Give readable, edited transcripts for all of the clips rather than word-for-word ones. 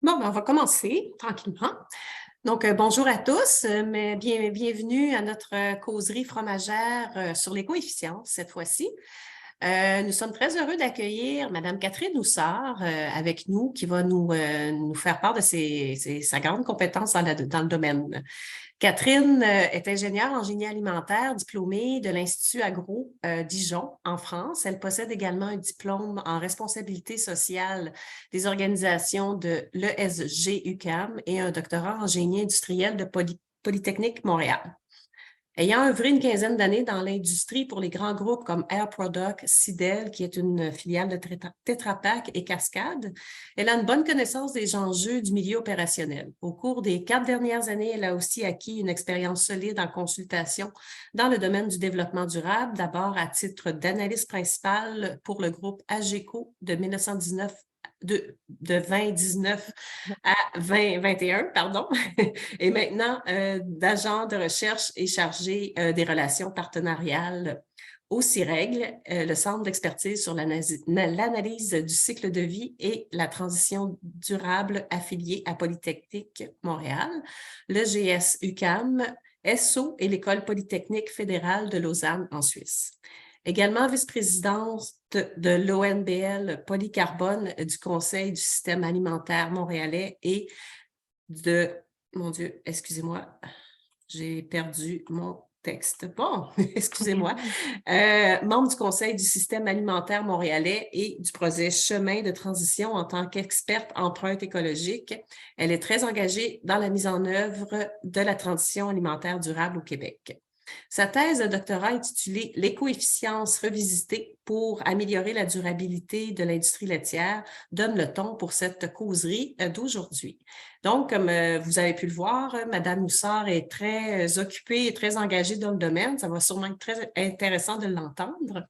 Bon, ben, on va commencer tranquillement. Donc, bonjour à tous, mais bienvenue à notre causerie fromagère sur les coefficients cette fois-ci. Nous sommes très heureux d'accueillir Madame Catherine Houssard avec nous, qui va nous faire part de sa grande compétence dans le domaine. Catherine est ingénieure en génie alimentaire, diplômée de l'Institut Agro Dijon en France. Elle possède également un diplôme en responsabilité sociale des organisations de l'ESG-UQAM et un doctorat en génie industriel de Polytechnique Montréal. Ayant œuvré une quinzaine d'années dans l'industrie pour les grands groupes comme Air Products, Sidel, qui est une filiale de Tetra Pak et Cascade, elle a une bonne connaissance des enjeux du milieu opérationnel. Au cours des 4 dernières années, elle a aussi acquis une expérience solide en consultation dans le domaine du développement durable, d'abord à titre d'analyste principale pour le groupe AGECO de 1919 de 2019 à 2021, pardon, et maintenant d'agent de recherche et chargé des relations partenariales au CIREGL, le Centre d'expertise sur l'analyse du cycle de vie et la transition durable affilié à Polytechnique Montréal, le GS-UQAM, ESSO et l'École polytechnique fédérale de Lausanne en Suisse. Également vice-présidente de l'ONBL Polycarbone du Conseil du système alimentaire montréalais et de... Mon Dieu, excusez-moi, j'ai perdu mon texte. Bon, excusez-moi. Membre du Conseil du système alimentaire montréalais et du projet Chemin de transition en tant qu'experte empreinte écologique. Elle est très engagée dans la mise en œuvre de la transition alimentaire durable au Québec. Sa thèse de doctorat intitulée L'écoefficience revisitée pour améliorer la durabilité de l'industrie laitière donne le ton pour cette causerie d'aujourd'hui. Donc, comme vous avez pu le voir, Madame Houssard est très occupée et très engagée dans le domaine. Ça va sûrement être très intéressant de l'entendre.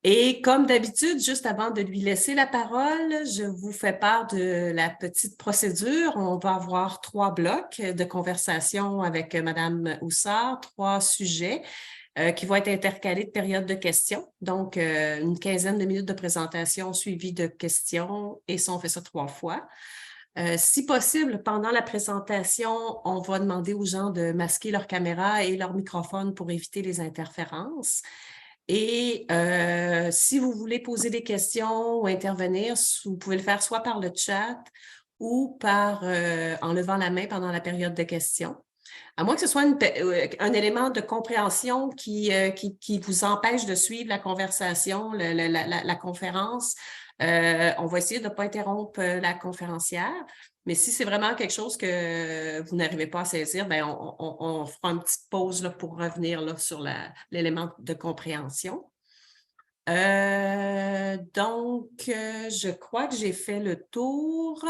Et comme d'habitude, juste avant de lui laisser la parole, je vous fais part de la petite procédure. On va avoir 3 blocs de conversation avec Madame Houssard, 3 sujets qui vont être intercalés de périodes de questions. Donc, une quinzaine de minutes de présentation suivie de questions et ça, on fait ça 3 fois. Si possible, pendant la présentation, on va demander aux gens de masquer leur caméra et leur microphone pour éviter les interférences. Et si vous voulez poser des questions ou intervenir, vous pouvez le faire soit par le chat ou en levant la main pendant la période de questions. À moins que ce soit un élément de compréhension qui vous empêche de suivre la conversation, la conférence, on va essayer de ne pas interrompre la conférencière. Mais si c'est vraiment quelque chose que vous n'arrivez pas à saisir, ben on fera une petite pause là, pour revenir là, sur l'élément de compréhension. Je crois que j'ai fait le tour.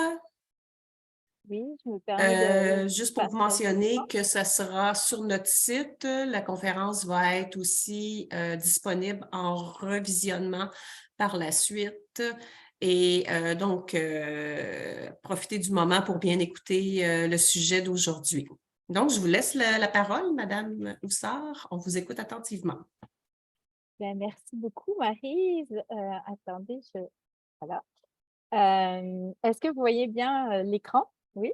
Oui, je me permets de Juste pour vous partager mentionner l'écran. que ça sera sur notre site. La conférence va être aussi disponible en revisionnement par la suite. Et profitez du moment pour bien écouter le sujet d'aujourd'hui. Donc, je vous laisse la parole, Madame Houssard. On vous écoute attentivement. Ben, merci beaucoup, Maryse. Attendez, voilà. Est-ce que vous voyez bien l'écran? Oui,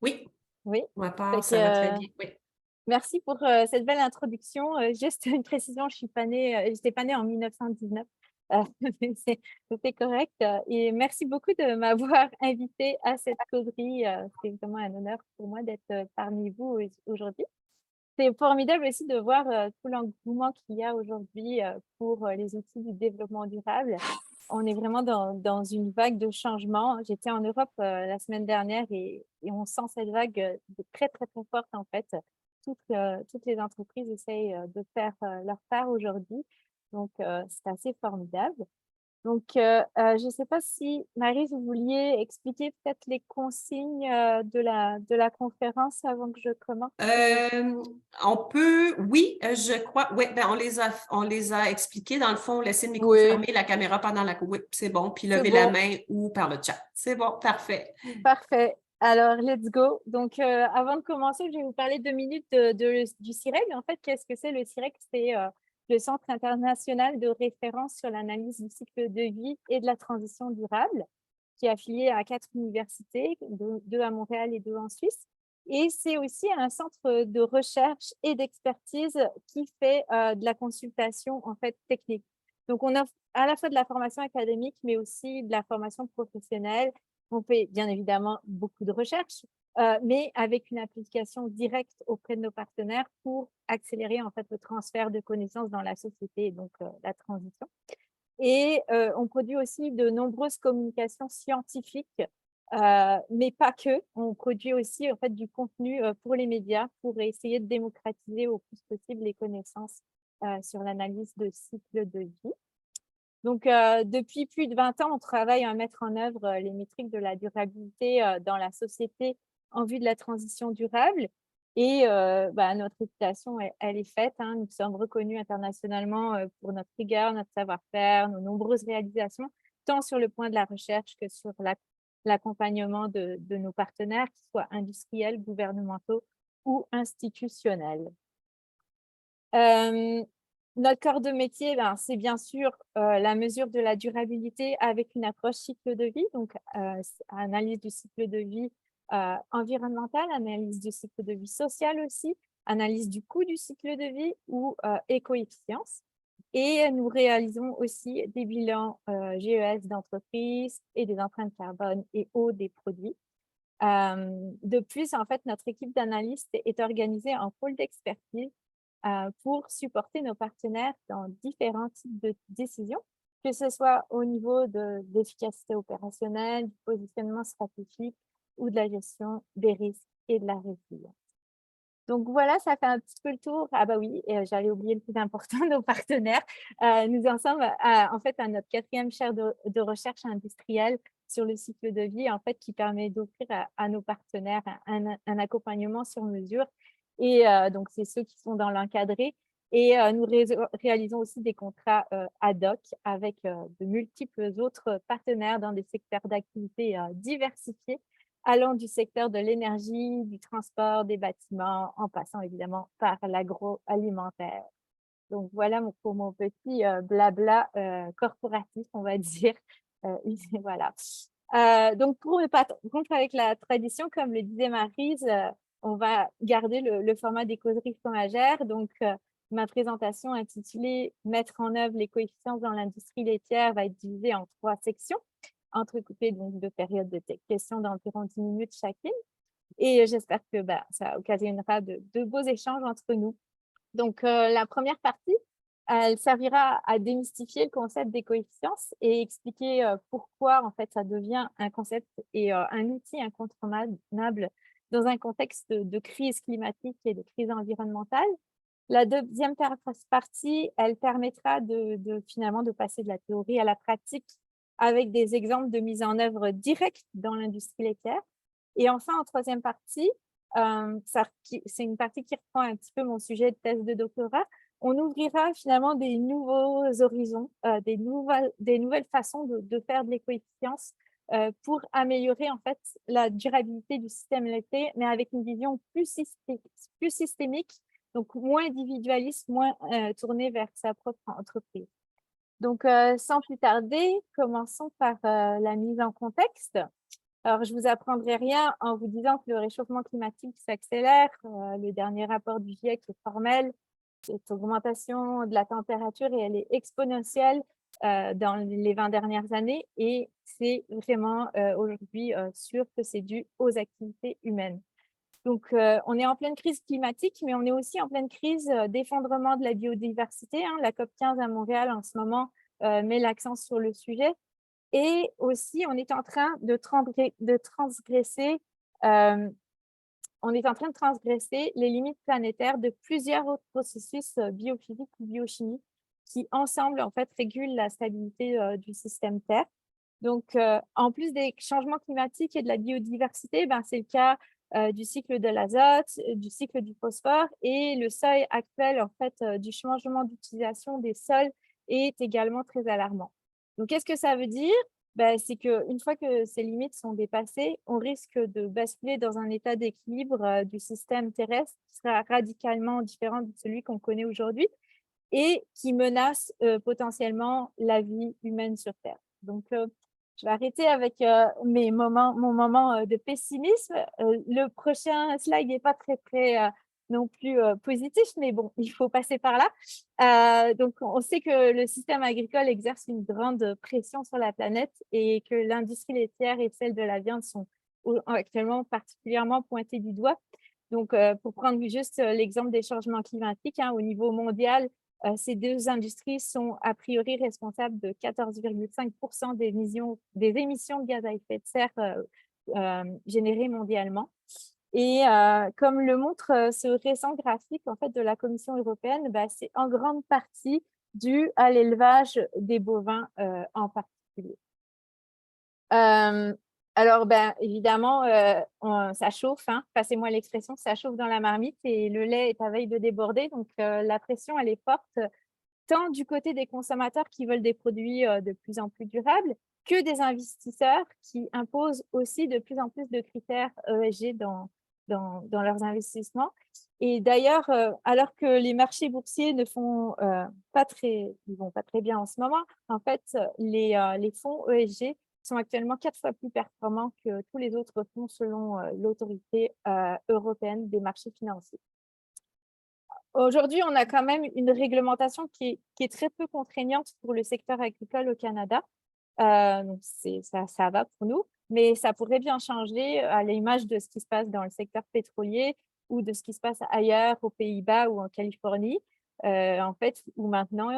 Oui, oui. ma Fait part, que, ça va très bien. Oui. merci pour cette belle introduction. Juste une précision, j'étais pas née en 1919. Euh, c'est- C'était correct. Et merci beaucoup de m'avoir invitée à cette causerie. C'est vraiment un honneur pour moi d'être parmi vous aujourd'hui. C'est formidable aussi de voir tout l'engouement qu'il y a aujourd'hui pour les outils du développement durable. On est vraiment dans une vague de changement. J'étais en Europe la semaine dernière et on sent cette vague très, très, très forte en fait. Toutes les entreprises essayent de faire leur part aujourd'hui. Donc, c'est assez formidable. Donc, je ne sais pas si, Marie, vous vouliez expliquer peut-être les consignes de la conférence avant que je commence? On peut, oui, je crois, oui, ben on les a expliqués. Dans le fond, laisser le micro Oui, fermé, la caméra pendant la, oui, c'est bon. Puis c'est lever la bon. main ou par le chat. C'est bon, parfait. Parfait. Alors, let's go. Donc, avant de commencer, je vais vous parler 2 minutes du CIREG. En fait, qu'est-ce que c'est le CIREG? C'est le Centre international de référence sur l'analyse du cycle de vie et de la transition durable, qui est affilié à 4 universités, 2 à Montréal et 2 en Suisse. Et c'est aussi un centre de recherche et d'expertise qui fait de la consultation en fait technique. Donc, on offre à la fois de la formation académique, mais aussi de la formation professionnelle. On fait bien évidemment beaucoup de recherches, mais avec une application directe auprès de nos partenaires pour accélérer en fait le transfert de connaissances dans la société et donc la transition. Et on produit aussi de nombreuses communications scientifiques, mais pas que. On produit aussi en fait du contenu pour les médias pour essayer de démocratiser au plus possible les connaissances sur l'analyse de cycle de vie. Donc, depuis plus de 20 ans, on travaille à mettre en œuvre les métriques de la durabilité dans la société en vue de la transition durable. Et notre réputation, elle est faite, hein. Nous sommes reconnus internationalement pour notre rigueur, notre savoir-faire, nos nombreuses réalisations, tant sur le point de la recherche que sur l'accompagnement de nos partenaires, qu'ils soient industriels, gouvernementaux ou institutionnels. Notre corps de métier, c'est bien sûr la mesure de la durabilité avec une approche cycle de vie, donc analyse du cycle de vie environnemental, analyse du cycle de vie social aussi, analyse du coût du cycle de vie ou éco-efficience. Et nous réalisons aussi des bilans GES d'entreprise et des empreintes carbone et eau des produits. De plus, en fait, notre équipe d'analystes est organisée en pôle d'expertise pour supporter nos partenaires dans différents types de décisions, que ce soit au niveau de l'efficacité opérationnelle, du positionnement stratégique ou de la gestion des risques et de la résilience. Donc voilà, ça fait un petit peu le tour. Ah bah oui, j'allais oublier le plus important, nos partenaires. Nous en sommes en fait à notre 4e chaire de recherche industrielle sur le cycle de vie, en fait, qui permet d'offrir à nos partenaires un accompagnement sur mesure. Et donc, c'est ceux qui sont dans l'encadré. Et nous réalisons aussi des contrats ad hoc avec de multiples autres partenaires dans des secteurs d'activité diversifiés, allant du secteur de l'énergie, du transport, des bâtiments, en passant évidemment par l'agroalimentaire. Donc voilà pour mon petit blabla corporatif, on va dire. Voilà. Donc pour ne pas rompre avec la tradition, comme le disait Maryse, on va garder le format des causeries fromagères. Donc ma présentation intitulée « Mettre en œuvre les coefficients dans l'industrie laitière » va être divisée en 3 sections, entrecoupées donc de périodes de questions d'environ 10 minutes chacune. Et j'espère que ça occasionnera de beaux échanges entre nous. Donc, la première partie, elle servira à démystifier le concept des coefficients et expliquer pourquoi, en fait, ça devient un concept et un outil incontournable dans un contexte de crise climatique et de crise environnementale. La deuxième partie, elle permettra finalement de passer de la théorie à la pratique avec des exemples de mise en œuvre directe dans l'industrie laitière. Et enfin, en troisième partie, c'est une partie qui reprend un petit peu mon sujet de thèse de doctorat. On ouvrira finalement des nouveaux horizons, des nouvelles façons de faire de l'éco-efficience pour améliorer en fait la durabilité du système laitier, mais avec une vision plus systémique, donc moins individualiste, moins tournée vers sa propre entreprise. Donc, sans plus tarder, commençons par la mise en contexte. Alors, je ne vous apprendrai rien en vous disant que le réchauffement climatique s'accélère. Le dernier rapport du GIEC est formel. Cette augmentation de la température, et elle est exponentielle dans les 20 dernières années. Et c'est vraiment aujourd'hui sûr que c'est dû aux activités humaines. Donc, on est en pleine crise climatique, mais on est aussi en pleine crise d'effondrement de la biodiversité, hein. La COP15 à Montréal, en ce moment, met l'accent sur le sujet. Et aussi, on est en train de transgresser les limites planétaires de plusieurs autres processus biophysiques ou biochimiques qui, ensemble, en fait, régulent la stabilité du système Terre. Donc, en plus des changements climatiques et de la biodiversité, ben, c'est le cas du cycle de l'azote, du cycle du phosphore et le seuil actuel, en fait, du changement d'utilisation des sols est également très alarmant. Donc, qu'est-ce que ça veut dire? Ben, c'est qu'une fois que ces limites sont dépassées, on risque de basculer dans un état d'équilibre du système terrestre qui sera radicalement différent de celui qu'on connaît aujourd'hui et qui menace potentiellement la vie humaine sur Terre. Donc, je vais arrêter avec mon moment de pessimisme. Le prochain slide n'est pas très non plus positif, mais bon, il faut passer par là. Donc, on sait que le système agricole exerce une grande pression sur la planète et que l'industrie laitière et celle de la viande sont actuellement particulièrement pointées du doigt. Donc, pour prendre juste l'exemple des changements climatiques, au niveau mondial, ces deux industries sont a priori responsables de 14,5% des émissions de gaz à effet de serre générées mondialement. Et comme le montre ce récent graphique en fait, de la Commission européenne, c'est en grande partie dû à l'élevage des bovins en particulier. Alors, évidemment, ça chauffe, passez-moi l'expression, ça chauffe dans la marmite et le lait est à veille de déborder. Donc, la pression, elle est forte, tant du côté des consommateurs qui veulent des produits de plus en plus durables que des investisseurs qui imposent aussi de plus en plus de critères ESG dans leurs investissements. Et d'ailleurs, alors que les marchés boursiers ne vont pas très bien en ce moment, en fait, les fonds ESG sont actuellement 4 fois plus performants que tous les autres fonds selon l'autorité européenne des marchés financiers. Aujourd'hui, on a quand même une réglementation qui est très peu contraignante pour le secteur agricole au Canada. Donc ça va pour nous, mais ça pourrait bien changer à l'image de ce qui se passe dans le secteur pétrolier ou de ce qui se passe ailleurs, aux Pays-Bas ou en Californie, en fait, où maintenant,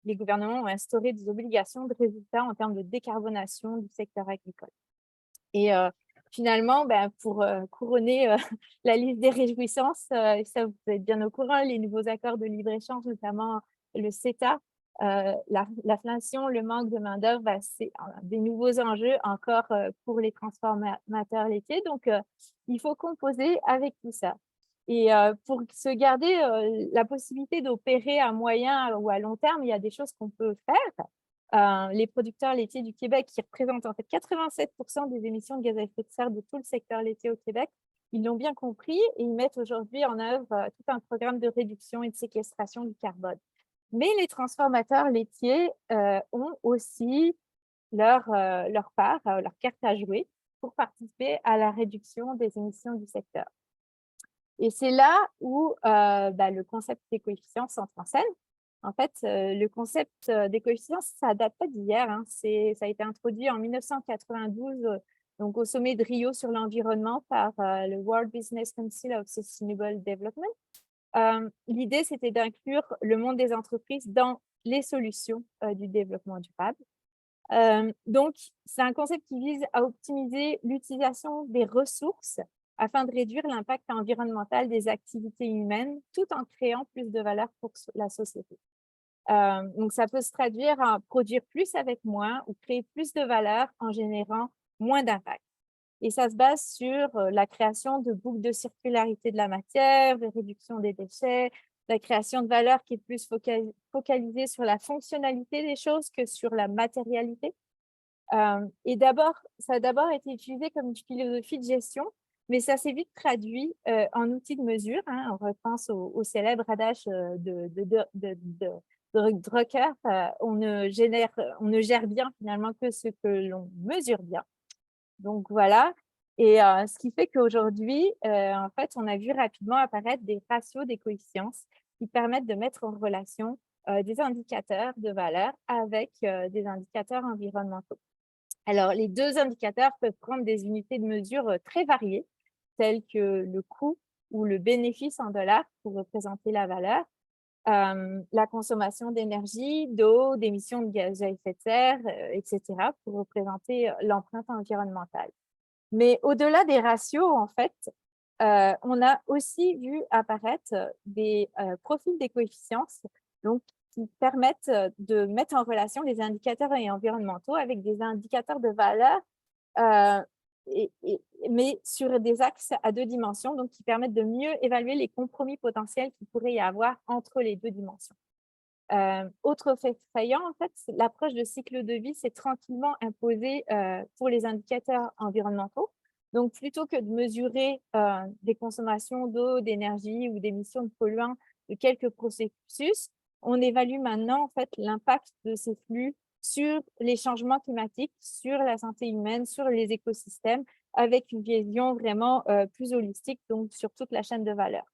les gouvernements ont instauré des obligations de résultats en termes de décarbonation du secteur agricole. Et finalement, pour couronner la liste des réjouissances, ça vous êtes bien au courant, les nouveaux accords de libre-échange, notamment le CETA, l'inflation, le manque de main-d'œuvre, c'est des nouveaux enjeux encore pour les transformateurs laitiers. Donc, il faut composer avec tout ça. Et pour se garder la possibilité d'opérer à moyen ou à long terme, il y a des choses qu'on peut faire. Les producteurs laitiers du Québec, qui représentent en fait 87% des émissions de gaz à effet de serre de tout le secteur laitier au Québec, ils l'ont bien compris et ils mettent aujourd'hui en œuvre tout un programme de réduction et de séquestration du carbone. Mais les transformateurs laitiers ont aussi leur part, leur carte à jouer pour participer à la réduction des émissions du secteur. Et c'est là où le concept des coefficients s'entre en scène. En fait, le concept des coefficients, ça ne date pas d'hier. Ça a été introduit en 1992 donc au sommet de Rio sur l'environnement par le World Business Council of Sustainable Development. L'idée, c'était d'inclure le monde des entreprises dans les solutions du développement durable. Donc, c'est un concept qui vise à optimiser l'utilisation des ressources afin de réduire l'impact environnemental des activités humaines tout en créant plus de valeur pour la société. Donc, ça peut se traduire en produire plus avec moins ou créer plus de valeur en générant moins d'impact. Et ça se base sur la création de boucles de circularité de la matière, de réduction des déchets, la création de valeur qui est plus focalisée sur la fonctionnalité des choses que sur la matérialité. Et ça a d'abord été utilisé comme une philosophie de gestion, mais ça s'est vite traduit en outil de mesure. On repense au célèbre adage de Drucker, on ne gère bien finalement que ce que l'on mesure bien. Donc voilà, et ce qui fait qu'aujourd'hui, en fait, on a vu rapidement apparaître des ratios, des coefficients qui permettent de mettre en relation des indicateurs de valeur avec des indicateurs environnementaux. Alors, les deux indicateurs peuvent prendre des unités de mesure très variées, telles que le coût ou le bénéfice en dollars pour représenter la valeur, la consommation d'énergie, d'eau, d'émissions de gaz à effet de serre, etc., pour représenter l'empreinte environnementale. Mais au-delà des ratios, en fait, on a aussi vu apparaître des profils des coefficients donc qui permettent de mettre en relation les indicateurs environnementaux avec des indicateurs de valeur, mais sur des axes à 2 dimensions, donc qui permettent de mieux évaluer les compromis potentiels qu'il pourrait y avoir entre les 2 dimensions. Autre fait faillant, en fait, l'approche de cycle de vie s'est tranquillement imposée pour les indicateurs environnementaux. Donc, plutôt que de mesurer des consommations d'eau, d'énergie ou d'émissions de polluants de quelques processus, on évalue maintenant en fait l'impact de ces flux sur les changements climatiques, sur la santé humaine, sur les écosystèmes, avec une vision vraiment plus holistique, donc sur toute la chaîne de valeur.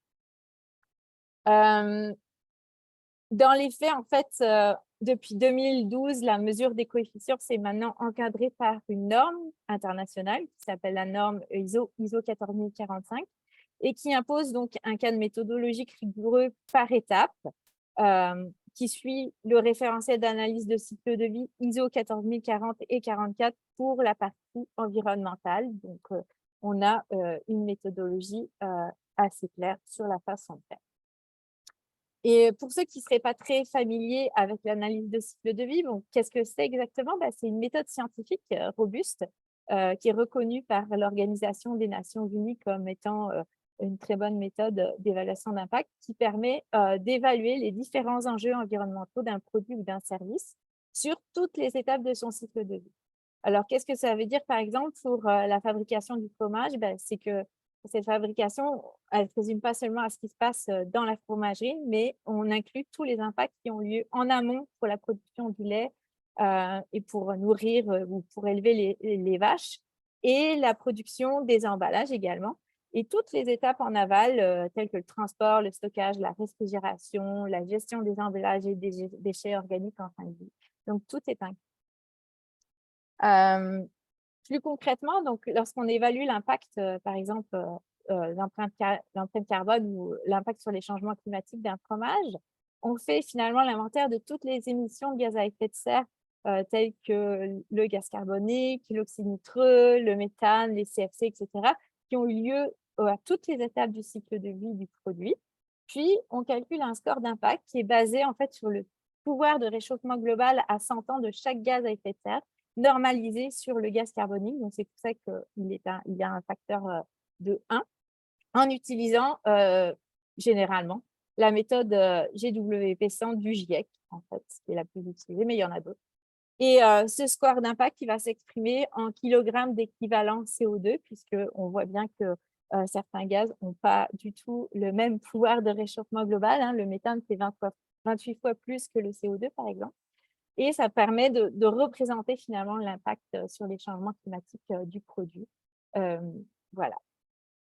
Dans les faits, en fait, depuis 2012, la mesure des coefficients s'est maintenant encadrée par une norme internationale qui s'appelle la norme ISO 14045 et qui impose donc un cadre méthodologique rigoureux par étape qui suit le référentiel d'analyse de cycle de vie ISO 14040 et 44 pour la partie environnementale. Donc, on a une méthodologie assez claire sur la façon de faire. Et pour ceux qui ne seraient pas très familiers avec l'analyse de cycle de vie, bon, qu'est-ce que c'est exactement? C'est une méthode scientifique robuste qui est reconnue par l'Organisation des Nations Unies comme étant une très bonne méthode d'évaluation d'impact qui permet d'évaluer les différents enjeux environnementaux d'un produit ou d'un service sur toutes les étapes de son cycle de vie. Alors, qu'est-ce que ça veut dire, par exemple, pour la fabrication du fromage? C'est que cette fabrication, elle ne se résume pas seulement à ce qui se passe dans la fromagerie, mais on inclut tous les impacts qui ont lieu en amont pour la production du lait et pour nourrir ou pour élever les vaches, et la production des emballages également. Et toutes les étapes en aval, telles que le transport, le stockage, la réfrigération, la gestion des emballages et des déchets organiques en fin de vie. Donc, tout est inclus. Plus concrètement, donc, lorsqu'on évalue l'impact, par exemple, l'empreinte carbone ou l'impact sur les changements climatiques d'un fromage, on fait finalement l'inventaire de toutes les émissions de gaz à effet de serre, telles que le gaz carbonique, l'oxyde nitreux, le méthane, les CFC, etc., qui ont eu lieu à toutes les étapes du cycle de vie du produit. Puis, on calcule un score d'impact qui est basé en fait sur le pouvoir de réchauffement global à 100 ans de chaque gaz à effet de serre, normalisé sur le gaz carbonique. Donc, c'est pour ça qu'il y a un facteur de 1 en utilisant généralement la méthode GWP100 du GIEC, en fait, qui est la plus utilisée, mais il y en a d'autres. Et ce score d'impact, il va s'exprimer en kilogrammes d'équivalent CO2, puisqu'on voit bien que certains gaz n'ont pas du tout le même pouvoir de réchauffement global. Hein. Le méthane, c'est 28 fois plus que le CO2, par exemple. Et ça permet de représenter finalement l'impact sur les changements climatiques du produit. Voilà.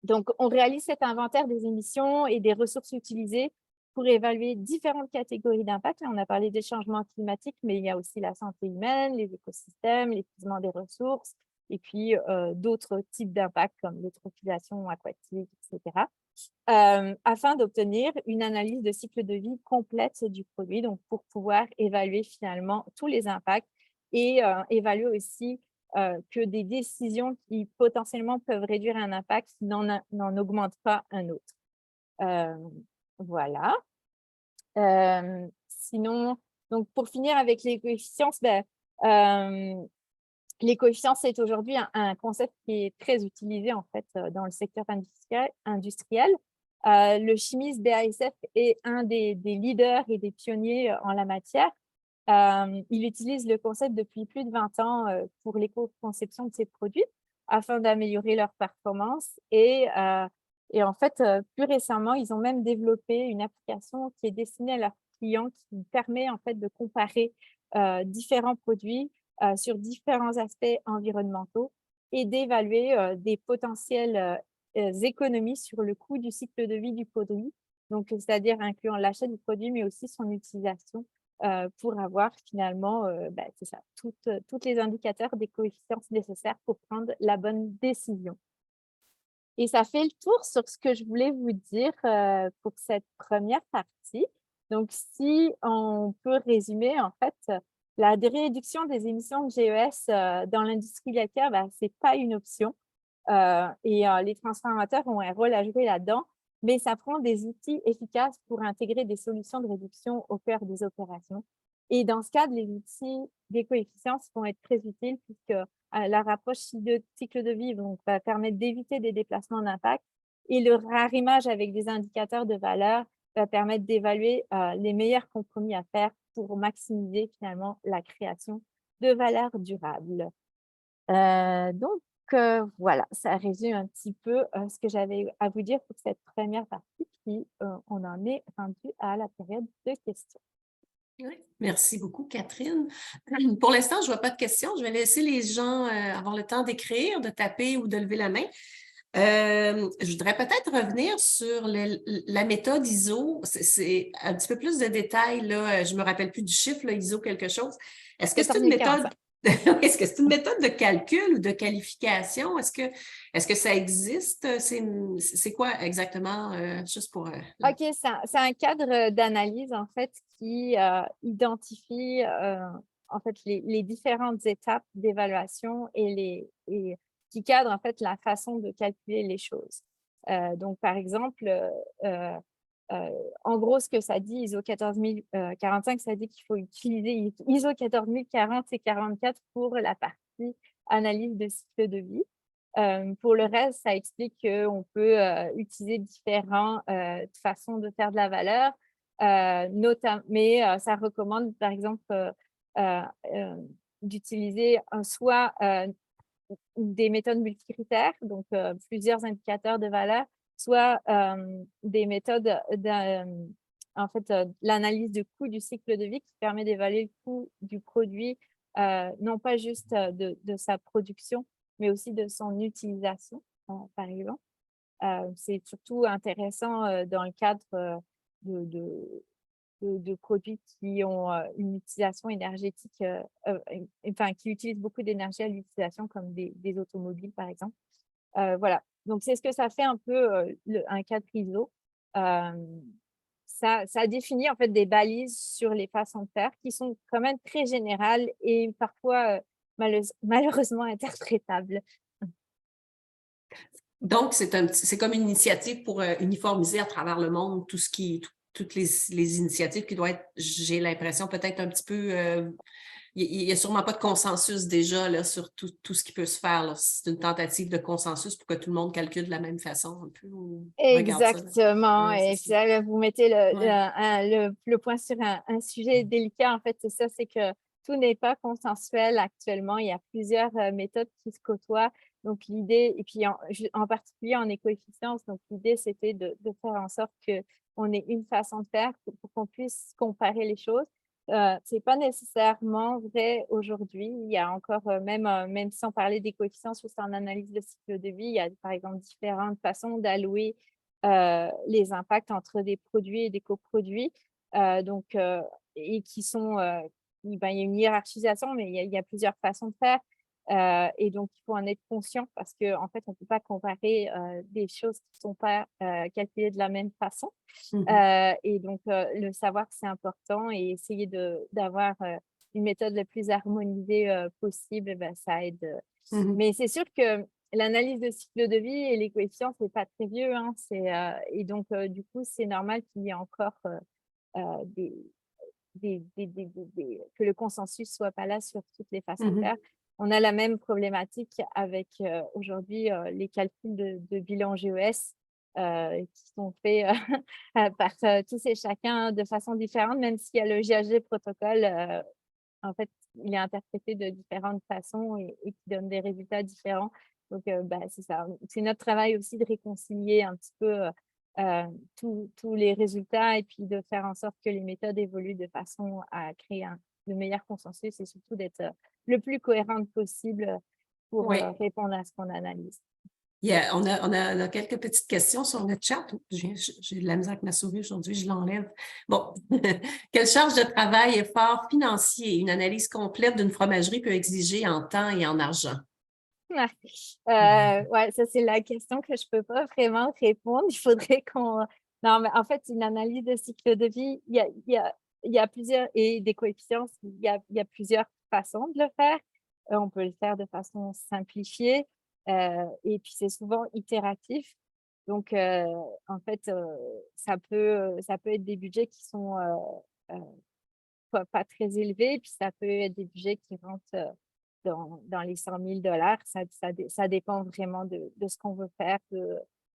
Donc, on réalise cet inventaire des émissions et des ressources utilisées pour évaluer différentes catégories d'impact. On a parlé des changements climatiques, mais il y a aussi la santé humaine, les écosystèmes, l'épuisement des ressources, et puis d'autres types d'impacts comme l'eutrophisation aquatique, etc., afin d'obtenir une analyse de cycle de vie complète du produit, donc pour pouvoir évaluer finalement tous les impacts et évaluer aussi que des décisions qui potentiellement peuvent réduire un impact n'en augmentent pas un autre. Voilà. Sinon, donc pour finir avec les coefficients, les coefficients, c'est aujourd'hui un concept qui est très utilisé en fait dans le secteur industriel. Le chimiste BASF est un des leaders et des pionniers en la matière. Il utilise le concept depuis plus de 20 ans pour l'éco-conception de ses produits afin d'améliorer leur performance. Et en fait, plus récemment, ils ont même développé une application qui est destinée à leurs clients qui permet en fait de comparer différents produits sur différents aspects environnementaux et d'évaluer des potentielles économies sur le coût du cycle de vie du produit, donc c'est-à-dire incluant l'achat du produit, mais aussi son utilisation pour avoir finalement c'est ça, tous les indicateurs des coefficients nécessaires pour prendre la bonne décision. Et ça fait le tour sur ce que je voulais vous dire pour cette première partie. Donc, si on peut résumer, en fait, la réduction des émissions de GES dans l'industrie laitière, ce n'est pas une option. Et les transformateurs ont un rôle à jouer là-dedans, mais ça prend des outils efficaces pour intégrer des solutions de réduction au cœur des opérations. Et dans ce cadre, les outils d'éco-efficience vont être très utiles puisque leur approche cycle de vie va permettre d'éviter des déplacements d'impact et le arrimage avec des indicateurs de valeur va permettre d'évaluer les meilleurs compromis à faire pour maximiser finalement la création de valeur durable. Voilà, ça résume un petit peu ce que j'avais à vous dire pour cette première partie, puis on en est rendu à la période de questions. Oui, merci beaucoup, Catherine. Pour l'instant, je ne vois pas de questions. Je vais laisser les gens avoir le temps d'écrire, de taper ou de lever la main. Je voudrais peut-être revenir sur la méthode ISO. C'est un petit peu plus de détails, là. Je ne me rappelle plus du chiffre, là, ISO quelque chose. Est-ce que c'est une méthode? Est-ce que c'est une méthode de calcul ou de qualification? Est-ce que ça existe? C'est quoi exactement? Juste pour. OK, c'est un cadre d'analyse en fait qui identifie en fait les différentes étapes d'évaluation et qui cadre en fait la façon de calculer les choses. Donc par exemple, en gros, ce que ça dit, ISO 14045, ça dit qu'il faut utiliser ISO 14040 et 44 pour la partie analyse de cycle de vie. Pour le reste, ça explique qu'on peut utiliser différentes façons de faire de la valeur, mais ça recommande, par exemple, d'utiliser soit des méthodes multicritères, donc plusieurs indicateurs de valeur, soit des méthodes en fait, l'analyse de coût du cycle de vie qui permet d'évaluer le coût du produit, non pas juste de sa production, mais aussi de son utilisation, par exemple. C'est surtout intéressant dans le cadre de, de produits qui ont une utilisation énergétique, enfin, qui utilisent beaucoup d'énergie à l'utilisation, comme des automobiles, par exemple. Voilà, donc c'est ce que ça fait un peu un cadre ISO. Ça définit en fait des balises sur les façons de faire qui sont quand même très générales et parfois malheureusement interprétables. Donc, c'est comme une initiative pour uniformiser à travers le monde toutes les initiatives qui doivent être, j'ai l'impression, peut-être un petit peu. Il n'y a sûrement pas de consensus déjà là, sur tout ce qui peut se faire. C'est une tentative de consensus pour que tout le monde calcule de la même façon un peu. Regarde ça. Exactement. Ouais, Et puis là, vous mettez ouais. le point sur un sujet délicat. En fait, c'est ça, c'est que tout n'est pas consensuel actuellement. Il y a plusieurs méthodes qui se côtoient. Donc, l'idée, et puis en particulier en éco-efficience, donc l'idée, c'était de faire en sorte qu'on ait une façon de faire pour qu'on puisse comparer les choses. C'est pas nécessairement vrai aujourd'hui. Il y a encore, même sans parler des coefficients, juste en analyse de cycle de vie, il y a par exemple différentes façons d'allouer les impacts entre des produits et des coproduits. Et qui sont, ben, il y a une hiérarchisation, mais il y a plusieurs façons de faire. Et donc, il faut en être conscient parce qu'en fait, on ne peut pas comparer des choses qui ne sont pas calculées de la même façon. Et donc, le savoir, c'est important et essayer d'avoir une méthode la plus harmonisée possible, ben, ça aide. Mais c'est sûr que l'analyse de cycle de vie et les coefficients, c'est pas très vieux, hein, et donc, du coup, c'est normal qu'il y ait encore des, que le consensus soit pas là sur toutes les façons de faire. On a la même problématique avec aujourd'hui les calculs de bilan GES qui sont faits par tous et chacun de façon différente, même s'il y a le GHG protocole, en fait, il est interprété de différentes façons et qui donne des résultats différents. Donc, bah, c'est ça. C'est notre travail aussi de réconcilier un petit peu tous les résultats et puis de faire en sorte que les méthodes évoluent de façon à créer de meilleurs consensus et surtout d'être le plus cohérente possible pour Oui. répondre à ce qu'on analyse. On a quelques petites questions sur le chat. J'ai de la misère avec ma souris aujourd'hui, je l'enlève. Bon, quelle charge de travail, effort financier, une analyse complète d'une fromagerie peut exiger en temps et en argent? Ouais, ça, c'est la question que je peux pas vraiment répondre. Il faudrait qu'on. Non, mais en fait, une analyse de cycle de vie, il y a plusieurs, et des coefficients, il y a plusieurs façons de le faire. On peut le faire de façon simplifiée, et puis c'est souvent itératif. Donc, en fait, ça peut être des budgets qui sont pas très élevés, puis ça peut être des budgets qui rentrent dans les 100 000 $. Ça dépend vraiment de ce qu'on veut faire,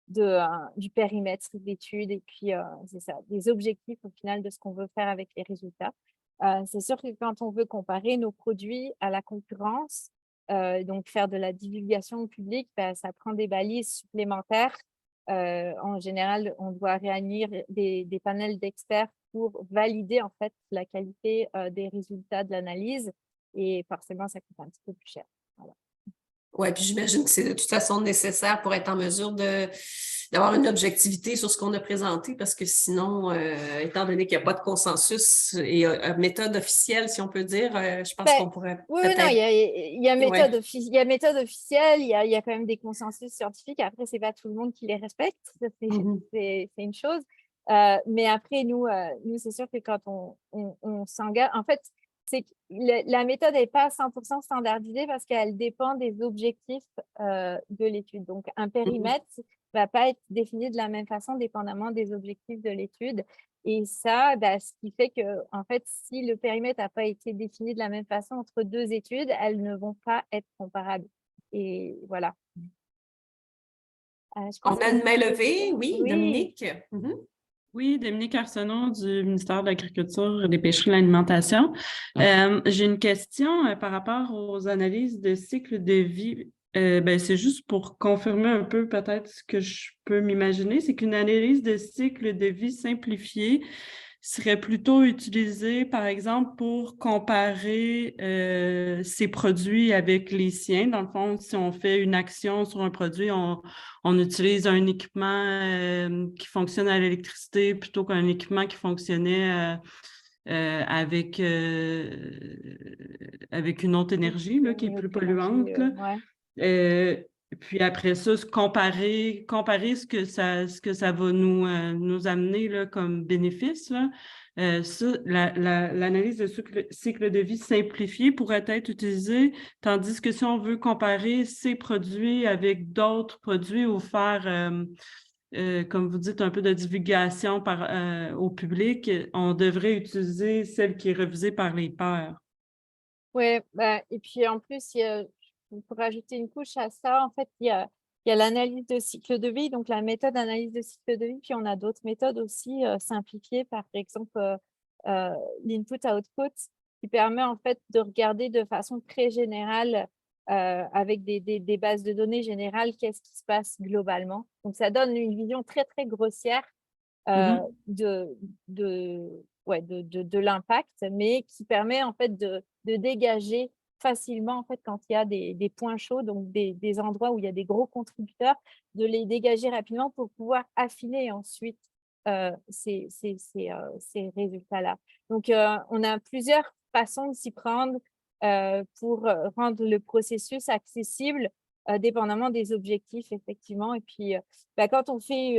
du périmètre d'études et puis c'est ça, des objectifs au final de ce qu'on veut faire avec les résultats. C'est sûr que quand on veut comparer nos produits à la concurrence, donc faire de la divulgation au public, ben, ça prend des balises supplémentaires. En général, on doit réunir des panels d'experts pour valider en fait la qualité des résultats de l'analyse et forcément, ça coûte un petit peu plus cher. Voilà. Oui, puis j'imagine que c'est de toute façon nécessaire pour être en mesure d'avoir une objectivité sur ce qu'on a présenté, parce que sinon, étant donné qu'il n'y a pas de consensus et méthode officielle, si on peut dire, je pense Ben, qu'on pourrait oui, non, peut-être. il y a Ouais. méthode officielle, il y a quand même des consensus scientifiques. Après, c'est pas tout le monde qui les respecte, ça, Mhm. c'est une chose. Mais après, nous c'est sûr que quand on s'engage, en fait, c'est que la méthode n'est pas 100% standardisée parce qu'elle dépend des objectifs de l'étude. Donc, un Mhm. périmètre va pas être défini de la même façon dépendamment des objectifs de l'étude. Et ça, bah, ce qui fait que, en fait, si le périmètre n'a pas été défini de la même façon entre deux études, elles ne vont pas être comparables. Et voilà. Je On pense a qu'il y a une une main autre levée, question. oui, Oui, Dominique. Mhm. Oui, Dominique Arsenault du ministère de l'Agriculture, des Pêcheries et de l'Alimentation. J'ai une question par rapport aux analyses de cycle de vie. C'est juste pour confirmer un peu peut-être ce que je peux m'imaginer, c'est qu'une analyse de cycle de vie simplifiée serait plutôt utilisée, par exemple, pour comparer ces produits avec les siens. Dans le fond, si on fait une action sur un produit, on utilise un équipement qui fonctionne à l'électricité plutôt qu'un équipement qui fonctionnait avec une autre énergie là, qui est une autre plus énergie. polluante, là. Ouais. Euh, Puis après ça, comparer ce que ça va nous amener là, comme bénéfice. Là. L'analyse de cycle de vie simplifié pourrait être utilisée, tandis que si on veut comparer ces produits avec d'autres produits ou faire, comme vous dites, un peu de divulgation au public, on devrait utiliser celle qui est revisée par les pairs. Ouais, bah, et puis en plus, pour rajouter une couche à ça, en fait, il y a l'analyse de cycle de vie, donc la méthode d'analyse de cycle de vie, puis on a d'autres méthodes aussi simplifiées, par exemple l'input-output, qui permet en fait de regarder de façon très générale, avec des bases de données générales, qu'est-ce qui se passe globalement. Donc ça donne une vision très, très grossière euh, Mhm. de, de l'impact, mais qui permet en fait de dégager facilement en fait quand il y a des points chauds, donc des endroits où il y a des gros contributeurs, de les dégager rapidement pour pouvoir affiner ensuite ces résultats-là. Donc, on a plusieurs façons de s'y prendre pour rendre le processus accessible, dépendamment des objectifs, effectivement. Et puis, quand on fait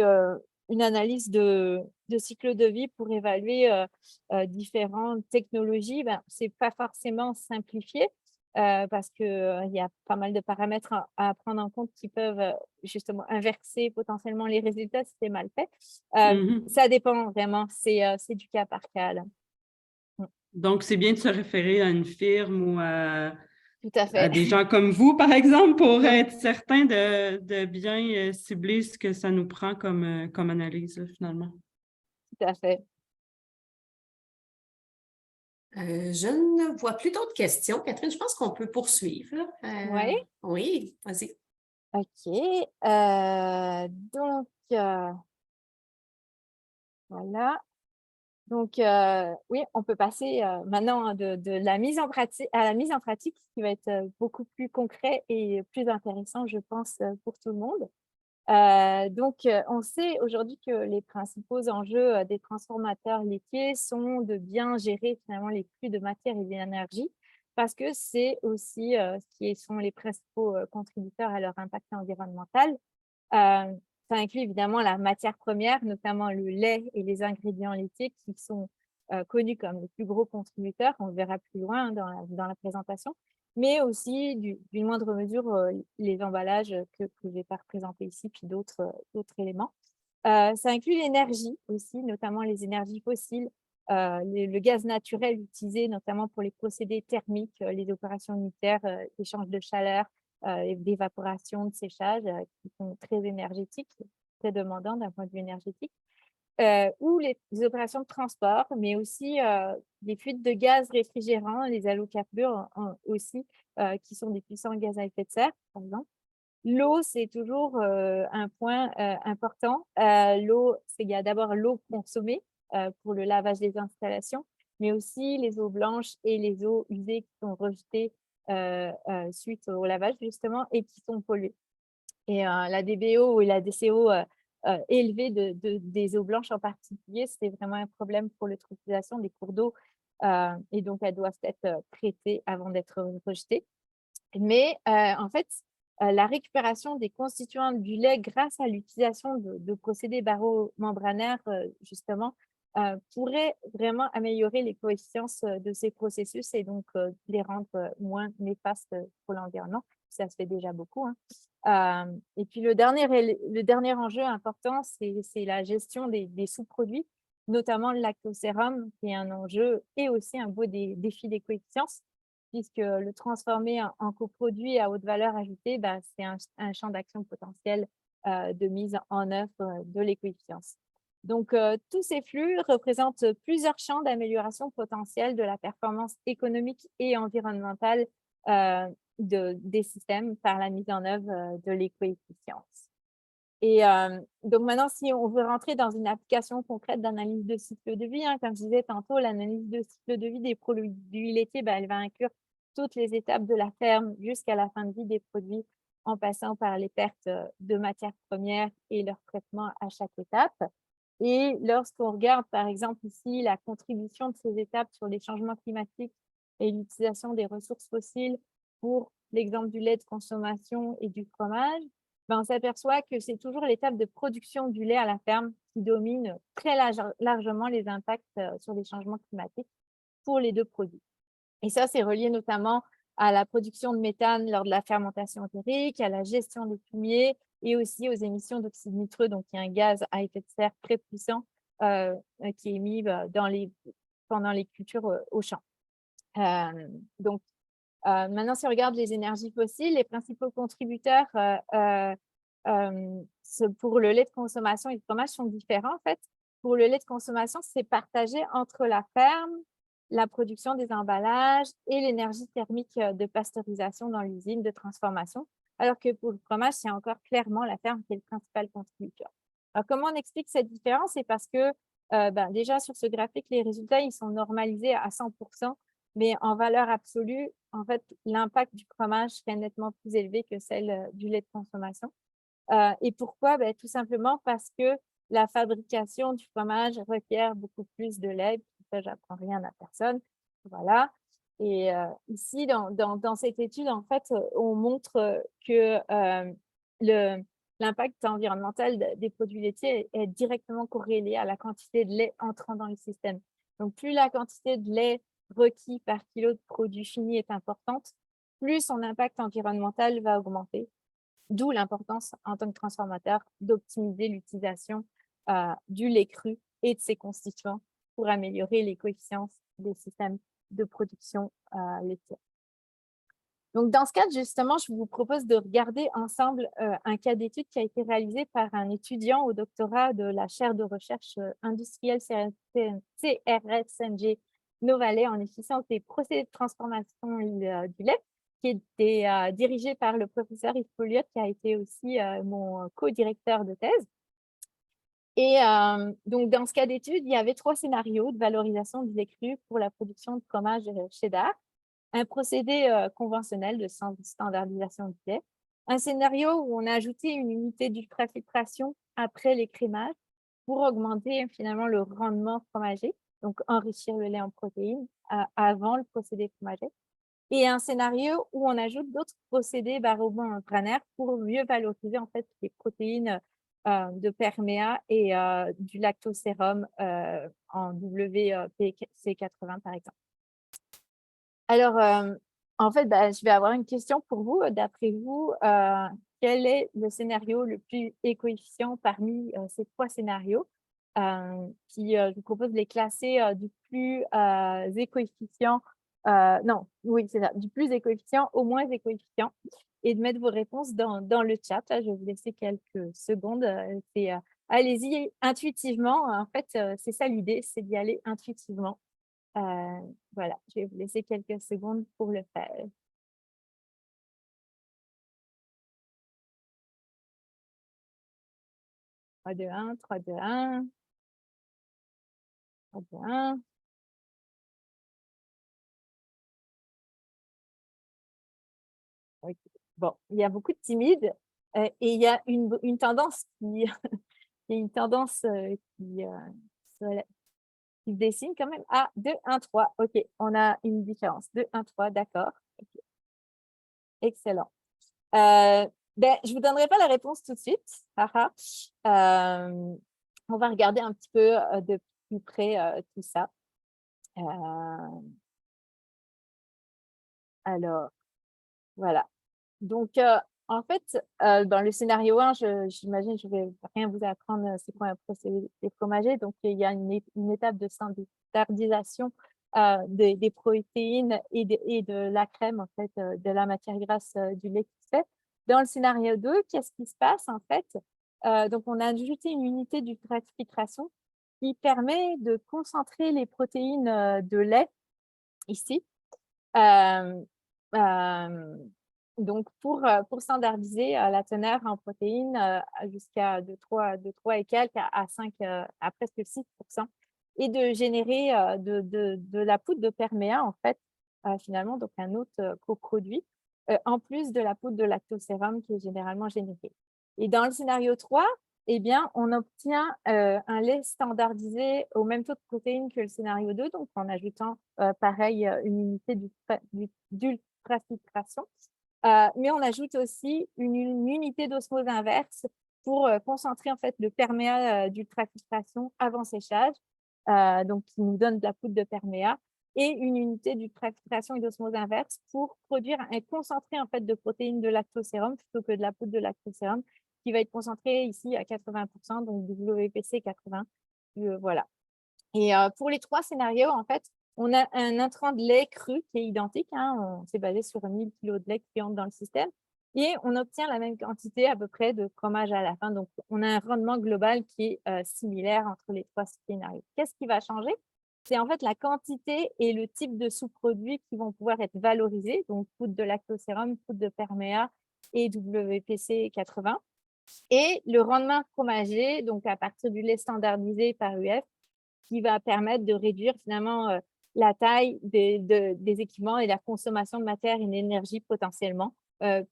une analyse de cycle de vie pour évaluer différentes technologies, ce n'est pas forcément simplifié parce qu'il y a pas mal de paramètres à prendre en compte qui peuvent justement inverser potentiellement les résultats si c'est mal fait. Mhm. Ça dépend vraiment, c'est du cas par cas, là. Donc, c'est bien de se référer à une firme ou Tout à à fait. des gens comme vous, par exemple, pour être certain de bien cibler ce que ça nous prend comme analyse, là, finalement. Tout à fait. Je ne vois plus d'autres questions. Catherine, je pense qu'on peut poursuivre. Oui. Oui, vas-y. OK. Donc, voilà. Donc, oui, on peut passer maintenant de la mise en pratique à la mise en pratique, ce qui va être beaucoup plus concret et plus intéressant, je pense, pour tout le monde. Donc, on sait aujourd'hui que les principaux enjeux des transformateurs laitiers sont de bien gérer finalement les flux de matière et d'énergie, parce que c'est aussi ce qui sont les principaux contributeurs à leur impact environnemental. Ça inclut évidemment la matière première, notamment le lait et les ingrédients laitiers qui sont connus comme les plus gros contributeurs. On le verra plus loin dans la présentation. mais aussi d'une moindre mesure les emballages que je ne vais pas représenter ici, puis d'autres éléments. Ça inclut l'énergie aussi, notamment les énergies fossiles, le gaz naturel utilisé notamment pour les procédés thermiques, les opérations nucléaires, l'échange de chaleur, d'évaporation, de séchage, qui sont très énergétiques, très demandants d'un point de vue énergétique, ou les opérations de transport, mais aussi les fuites de gaz réfrigérants, les halocarbures aussi, qui sont des puissants gaz à effet de serre, par exemple. L'eau, c'est toujours un point important. L'eau, il y a d'abord l'eau consommée pour le lavage des installations, mais aussi les eaux blanches et les eaux usées qui sont rejetées suite au lavage, justement, et qui sont polluées. Et la DBO et la DCO élevée des eaux blanches en particulier, c'est vraiment un problème pour l'utilisation des cours d'eau. Et donc, elles doivent être traitées avant d'être rejetées. Mais en fait, la récupération des constituants du lait grâce à l'utilisation de procédés baromembranaires, justement, pourrait vraiment améliorer les coefficients de ces processus et donc les rendre moins néfastes pour l'environnement. Ça se fait déjà beaucoup, hein. Et puis, le dernier enjeu important, c'est la gestion des sous-produits, notamment le lactosérum, qui est un enjeu et aussi un beau défi des coefficients, puisque le transformer en coproduit à haute valeur ajoutée, c'est un champ d'action potentiel de mise en œuvre de l'éco-efficience. Donc, tous ces flux représentent plusieurs champs d'amélioration potentielle de la performance économique et environnementale des systèmes par la mise en œuvre de l'éco-efficience. Et donc maintenant, si on veut rentrer dans une application concrète d'analyse de cycle de vie, comme je disais tantôt, l'analyse de cycle de vie des produits laitiers, elle va inclure toutes les étapes de la ferme jusqu'à la fin de vie des produits, en passant par les pertes de matières premières et leur traitement à chaque étape. Et lorsqu'on regarde, par exemple, ici, la contribution de ces étapes sur les changements climatiques et l'utilisation des ressources fossiles pour l'exemple du lait de consommation et du fromage, on s'aperçoit que c'est toujours l'étape de production du lait à la ferme qui domine très largement les impacts sur les changements climatiques pour les deux produits. Et ça, c'est relié notamment à la production de méthane lors de la fermentation entérique, à la gestion des fumiers et aussi aux émissions d'oxyde nitreux, donc il y a un gaz à effet de serre très puissant qui est émis pendant les cultures au champ. Donc, maintenant, si on regarde les énergies fossiles, les principaux contributeurs pour le lait de consommation et le fromage sont différents. En fait, pour le lait de consommation, c'est partagé entre la ferme, la production des emballages et l'énergie thermique de pasteurisation dans l'usine de transformation, alors que pour le fromage, c'est encore clairement la ferme qui est le principal contributeur. Alors, comment on explique cette différence? C'est parce que déjà, sur ce graphique, les résultats ils sont normalisés à 100%. Mais en valeur absolue, en fait, l'impact du fromage serait nettement plus élevé que celle du lait de consommation. Et pourquoi? Tout simplement parce que la fabrication du fromage requiert beaucoup plus de lait. Ça, j'apprends rien à personne. Voilà. Et ici, dans cette étude, en fait, on montre que l'impact environnemental des produits laitiers est directement corrélé à la quantité de lait entrant dans le système. Donc, plus la quantité de lait requis par kilo de produit fini est importante, plus son impact environnemental va augmenter. D'où l'importance en tant que transformateur d'optimiser l'utilisation du lait cru et de ses constituants pour améliorer les coefficients des systèmes de production laitière. Donc, dans ce cadre, justement, je vous propose de regarder ensemble un cas d'étude qui a été réalisé par un étudiant au doctorat de la chaire de recherche industrielle CRSNG Novalet en efficience des procédés de transformation du lait, qui était dirigé par le professeur Yves Pouliot, qui a été aussi mon co-directeur de thèse. Et donc, dans ce cas d'étude, il y avait 3 scénarios de valorisation du lait cru pour la production de fromage cheddar. Un procédé conventionnel de standardisation du lait, un scénario où on a ajouté une unité d'ultrafiltration après l'écrémage pour augmenter finalement le rendement fromager, donc enrichir le lait en protéines avant le procédé fromager, et un scénario où on ajoute d'autres procédés baromembranaires pour mieux valoriser en fait les protéines de perméa et du lactosérum en WPC80 par exemple. Alors, En fait, je vais avoir une question pour vous. D'après vous, quel est le scénario le plus éco-efficient parmi ces 3 scénarios? Je vous propose de les classer du plus éco-efficient, non, oui, c'est ça, du plus éco-efficient au moins éco-efficient et de mettre vos réponses dans le chat. Là, je vais vous laisser quelques secondes. Allez-y intuitivement. En fait, c'est ça l'idée, c'est d'y aller intuitivement. Voilà, je vais vous laisser quelques secondes pour le faire. 3, 2, 1, 3, 2, 1, 3, 2, 1. Ok. Bon, il y a beaucoup de timides et il y a une tendance qui, il y a une tendance se qui se dessine quand même. Ah, 2, 1, 3. OK, on a une différence. 2, 1, 3, d'accord. Ok. Excellent. Je ne vous donnerai pas la réponse tout de suite. On va regarder un petit peu de plus près tout ça. Alors, voilà. Donc, en fait, dans le scénario 1, j'imagine, je ne vais rien vous apprendre, c'est quoi un procédé fromager. Donc, il y a une étape de standardisation des protéines et de la crème, en fait, de la matière grasse du lait qui se fait. Dans le scénario 2, qu'est-ce qui se passe, en fait? Donc, on a ajouté une unité d'ultrafiltration qui permet de concentrer les protéines de lait ici. Donc, pour standardiser la teneur en protéines jusqu'à de 3 et quelques à 5, à presque 6%, et de générer de la poudre de perméa, en fait, finalement, donc un autre coproduit, en plus de la poudre de lactosérum qui est généralement générée. Et dans le scénario 3, eh bien, on obtient un lait standardisé au même taux de protéines que le scénario 2, donc en ajoutant, pareil, une unité d'ultrafiltration. Mais on ajoute aussi une unité d'osmose inverse pour concentrer en fait le perméa d'ultrafiltration avant séchage, donc qui nous donne de la poudre de perméa, et une unité d'ultrafiltration et d'osmose inverse pour produire un concentré en fait de protéines de lactosérum plutôt que de la poudre de lactosérum, qui va être concentré ici à 80%, donc WPC 80. Voilà. Et pour les 3 scénarios, en fait, on a un intrant de lait cru qui est identique. On s'est basé sur 1000 kg de lait qui entre dans le système. Et on obtient la même quantité à peu près de fromage à la fin. Donc, on a un rendement global qui est similaire entre les 3 scénarios. Qu'est-ce qui va changer? C'est en fait la quantité et le type de sous-produits qui vont pouvoir être valorisés. Donc, poudre de lactosérum, poudre de perméa et WPC 80. Et le rendement fromager, donc à partir du lait standardisé par UF, qui va permettre de réduire finalement la taille des équipements et la consommation de matière et d'énergie potentiellement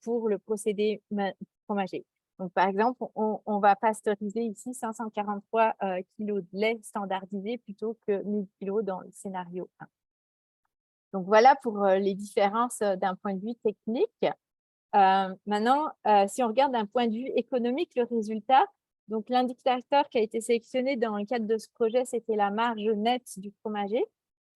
pour le procédé fromager. Donc, par exemple, on va pasteuriser ici 543 kg de lait standardisé plutôt que 1000 kg dans le scénario 1. Donc, voilà pour les différences d'un point de vue technique. Maintenant, si on regarde d'un point de vue économique, le résultat, donc l'indicateur qui a été sélectionné dans le cadre de ce projet, c'était la marge nette du fromager.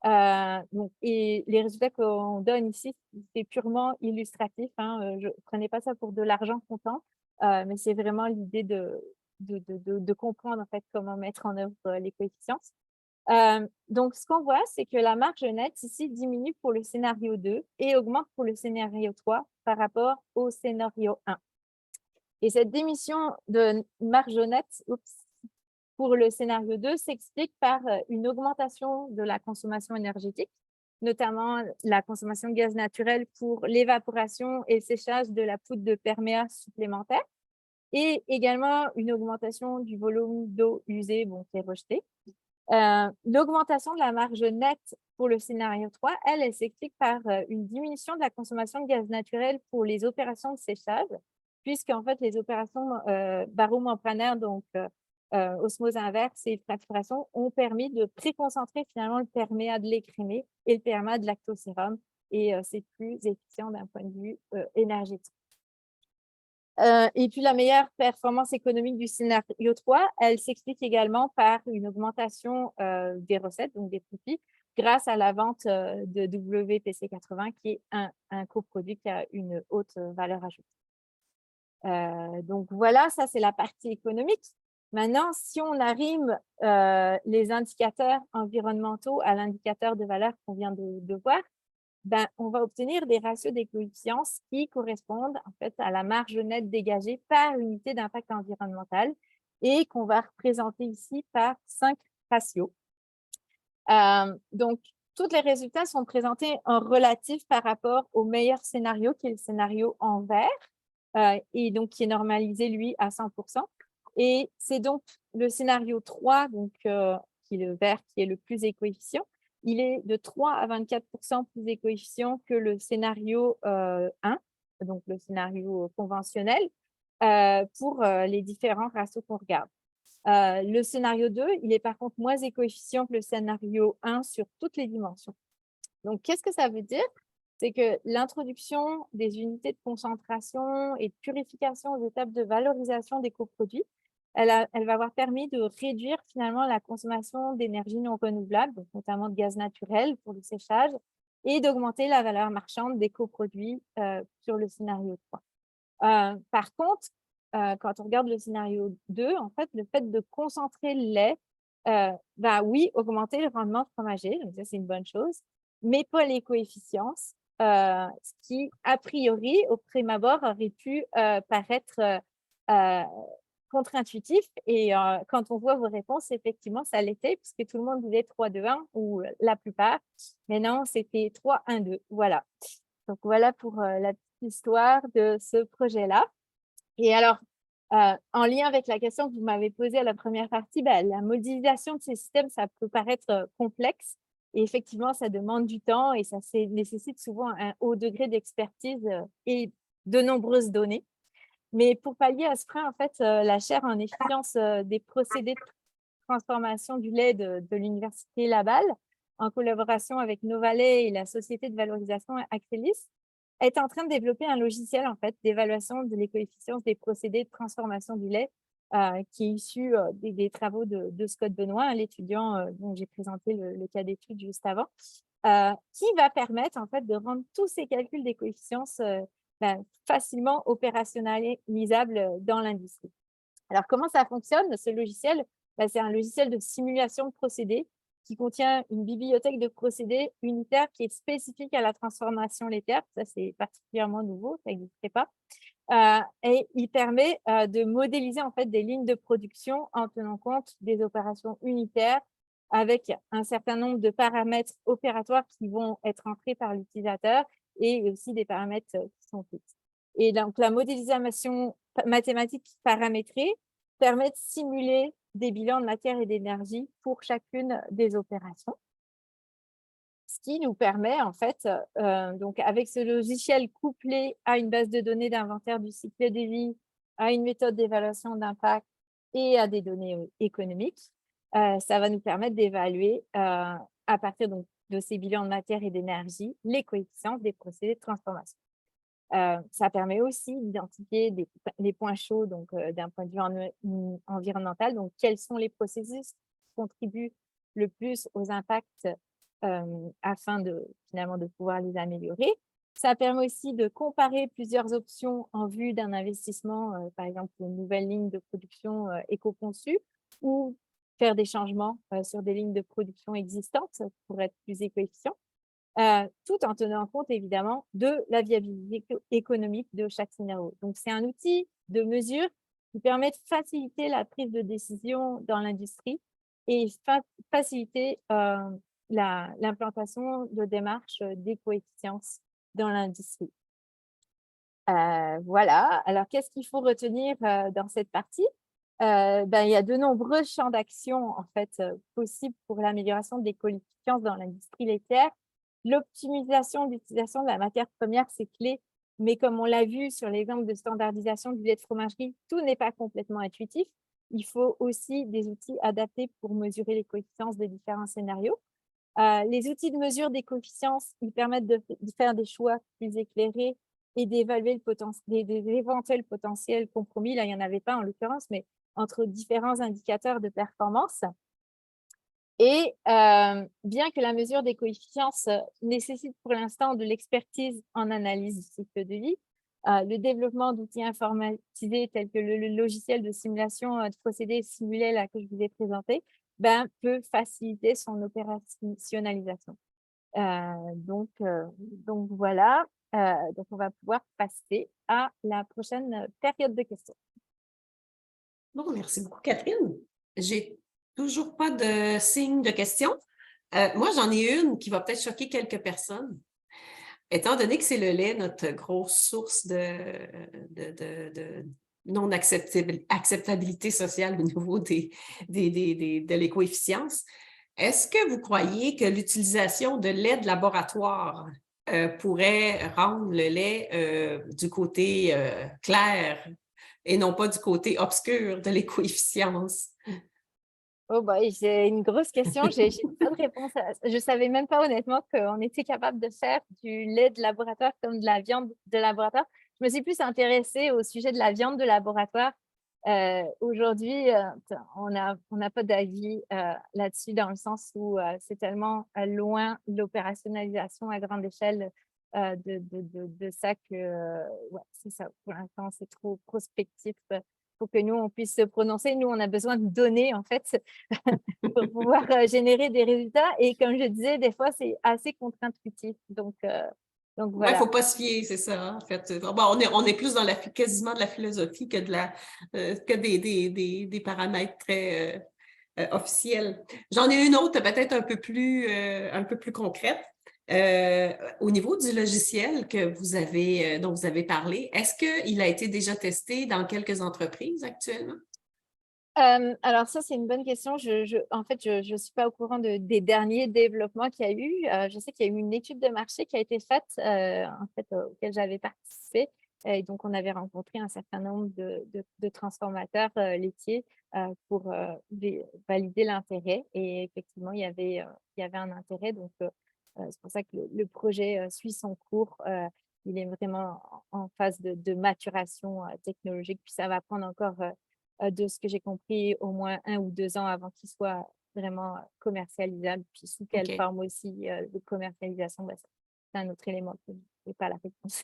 Et les résultats qu'on donne ici, c'est purement illustratif. Je ne prenais pas ça pour de l'argent comptant, mais c'est vraiment l'idée de comprendre en fait comment mettre en œuvre les coefficients. Donc, ce qu'on voit, c'est que la marge nette ici diminue pour le scénario 2 et augmente pour le scénario 3 par rapport au scénario 1. Et cette diminution de marge nette pour le scénario 2 s'explique par une augmentation de la consommation énergétique, notamment la consommation de gaz naturel pour l'évaporation et le séchage de la poudre de perméa supplémentaire, et également une augmentation du volume d'eau usée qui est rejeté. L'augmentation de la marge nette pour le scénario 3, elle s'explique par une diminution de la consommation de gaz naturel pour les opérations de séchage, puisqu'en fait, les opérations baromembranaires, donc osmose inverse et fracturation, ont permis de préconcentrer finalement le perméa de lait crémé et le perméa de lactosérum, et c'est plus efficient d'un point de vue énergétique. Et puis, la meilleure performance économique du scénario 3, elle s'explique également par une augmentation des recettes, donc des profits, grâce à la vente de WPC80, qui est un coproduit qui a une haute valeur ajoutée. Donc voilà, ça c'est la partie économique. Maintenant, si on arrime les indicateurs environnementaux à l'indicateur de valeur qu'on vient de voir, ben, on va obtenir des ratios d'éco-efficience qui correspondent en fait à la marge nette dégagée par unité d'impact environnemental et qu'on va représenter ici par 5 ratios. Donc, tous les résultats sont présentés en relatif par rapport au meilleur scénario, qui est le scénario en vert, et donc qui est normalisé, lui, à 100%. Et c'est donc le scénario 3, donc, qui est le vert, qui est le plus éco-efficient. Il est de 3 à 24% plus éco-efficient que le scénario 1, donc le scénario conventionnel, pour les différents ratios qu'on regarde. Le scénario 2, il est par contre moins éco-efficient que le scénario 1 sur toutes les dimensions. Donc, qu'est-ce que ça veut dire? C'est que l'introduction des unités de concentration et de purification aux étapes de valorisation des coproduits, elle va avoir permis de réduire finalement la consommation d'énergie non renouvelable, donc notamment de gaz naturel pour le séchage, et d'augmenter la valeur marchande des coproduits sur le scénario 3. Par contre, quand on regarde le scénario 2, en fait, le fait de concentrer le lait va, oui, augmenter le rendement fromager, donc ça, c'est une bonne chose, mais pas l'éco-efficience, ce qui, a priori, au prime abord, aurait pu paraître contre-intuitif. Et quand on voit vos réponses, effectivement, ça l'était, puisque tout le monde disait 3-2-1, ou la plupart, mais non, c'était 3-1-2, voilà. Donc, voilà pour la petite histoire de ce projet-là. Et alors, en lien avec la question que vous m'avez posée à la première partie, la modélisation de ces systèmes, ça peut paraître complexe. Et effectivement, ça demande du temps et ça nécessite souvent un haut degré d'expertise et de nombreuses données. Mais pour pallier à ce frein, en fait, la chaire en efficience des procédés de transformation du lait de l'Université Laval, en collaboration avec Novalet et la société de valorisation Axelis, est en train de développer un logiciel en fait d'évaluation de l'éco-efficience des procédés de transformation du lait qui est issu des travaux de Scott Benoît, l'étudiant dont j'ai présenté le cas d'étude juste avant, qui va permettre en fait de rendre tous ces calculs d'éco-efficience facilement opérationnalisables dans l'industrie. Alors, comment ça fonctionne? Ce logiciel, c'est un logiciel de simulation de procédés qui contient une bibliothèque de procédés unitaires qui est spécifique à la transformation laitière. Ça, c'est particulièrement nouveau, ça n'existait pas. Et il permet de modéliser en fait des lignes de production en tenant compte des opérations unitaires avec un certain nombre de paramètres opératoires qui vont être entrés par l'utilisateur et aussi des paramètres qui sont fixes. Et donc, la modélisation mathématique paramétrée permet de simuler des bilans de matière et d'énergie pour chacune des opérations. Ce qui nous permet, en fait, donc avec ce logiciel couplé à une base de données d'inventaire du cycle de vie, à une méthode d'évaluation d'impact et à des données économiques, ça va nous permettre d'évaluer, à partir donc, de ces bilans de matière et d'énergie, les coefficients des procédés de transformation. Ça permet aussi d'identifier les points chauds d'un point de vue environnemental. Donc, quels sont les processus qui contribuent le plus aux impacts afin finalement de pouvoir les améliorer. Ça permet aussi de comparer plusieurs options en vue d'un investissement, par exemple une nouvelle ligne de production éco-conçue ou faire des changements sur des lignes de production existantes pour être plus éco-efficient. Tout en tenant compte évidemment de la viabilité économique de chaque scénario. Donc, c'est un outil de mesure qui permet de faciliter la prise de décision dans l'industrie et faciliter l'implantation de démarches d'éco-efficience dans l'industrie. Voilà. Alors, qu'est-ce qu'il faut retenir dans cette partie? Il y a de nombreux champs d'action en fait, possibles pour l'amélioration de l'éco-efficience dans l'industrie laitière. L'optimisation de l'utilisation de la matière première, c'est clé, mais comme on l'a vu sur l'exemple de standardisation du lait de fromagerie, tout n'est pas complètement intuitif. Il faut aussi des outils adaptés pour mesurer les coefficients des différents scénarios. Les outils de mesure des coefficients, ils permettent de faire des choix plus éclairés et d'évaluer des éventuels potentiels compromis. Là, il n'y en avait pas en l'occurrence, mais entre différents indicateurs de performance. Et bien que la mesure des coefficients nécessite pour l'instant de l'expertise en analyse du cycle de vie, le développement d'outils informatisés tels que le logiciel de simulation de procédés simulés là, que je vous ai présenté, peut faciliter son opérationnalisation. Donc voilà, donc on va pouvoir passer à la prochaine période de questions. Bon, merci beaucoup, Catherine. J'ai toujours pas de signe de question. Moi, j'en ai une qui va peut-être choquer quelques personnes. Étant donné que c'est le lait, notre grosse source de non-acceptabilité sociale au niveau de l'éco-efficience, est-ce que vous croyez que l'utilisation de lait de laboratoire pourrait rendre le lait du côté clair et non pas du côté obscur de l'éco-efficience? Oh c'est une grosse question, j'ai pas de réponse à ça. Je savais même pas honnêtement qu'on était capable de faire du lait de laboratoire comme de la viande de laboratoire. Je me suis plus intéressée au sujet de la viande de laboratoire. Aujourd'hui, on n'a pas d'avis là-dessus dans le sens où c'est tellement loin l'opérationnalisation à grande échelle de ça que ouais, c'est ça. Pour l'instant, c'est trop prospectif pour que nous, on puisse se prononcer. Nous, on a besoin de données, en fait, pour pouvoir générer des résultats. Et comme je disais, des fois, c'est assez contre-intuitif. Donc Il ne voilà. faut pas se fier, c'est ça, en fait. Bon, on est plus dans quasiment de la philosophie que, que des paramètres très officiels. J'en ai une autre, peut-être un peu plus concrète. Au niveau du logiciel dont vous avez parlé, est-ce qu'il a été déjà testé dans quelques entreprises actuellement? Alors ça, c'est une bonne question. En fait, je ne suis pas au courant des derniers développements qu'il y a eu. Je sais qu'il y a eu une étude de marché qui a été faite, en fait, auquel j'avais participé. Et donc, on avait rencontré un certain nombre de transformateurs laitiers pour valider l'intérêt. Et effectivement, il y avait un intérêt. Donc, c'est pour ça que le projet suit son cours. Il est vraiment en phase de maturation technologique. Puis ça va prendre encore de ce que j'ai compris, au moins 1 ou 2 ans avant qu'il soit vraiment commercialisable. Puis sous quelle forme aussi de commercialisation, c'est un autre élément que je n'ai pas la réponse.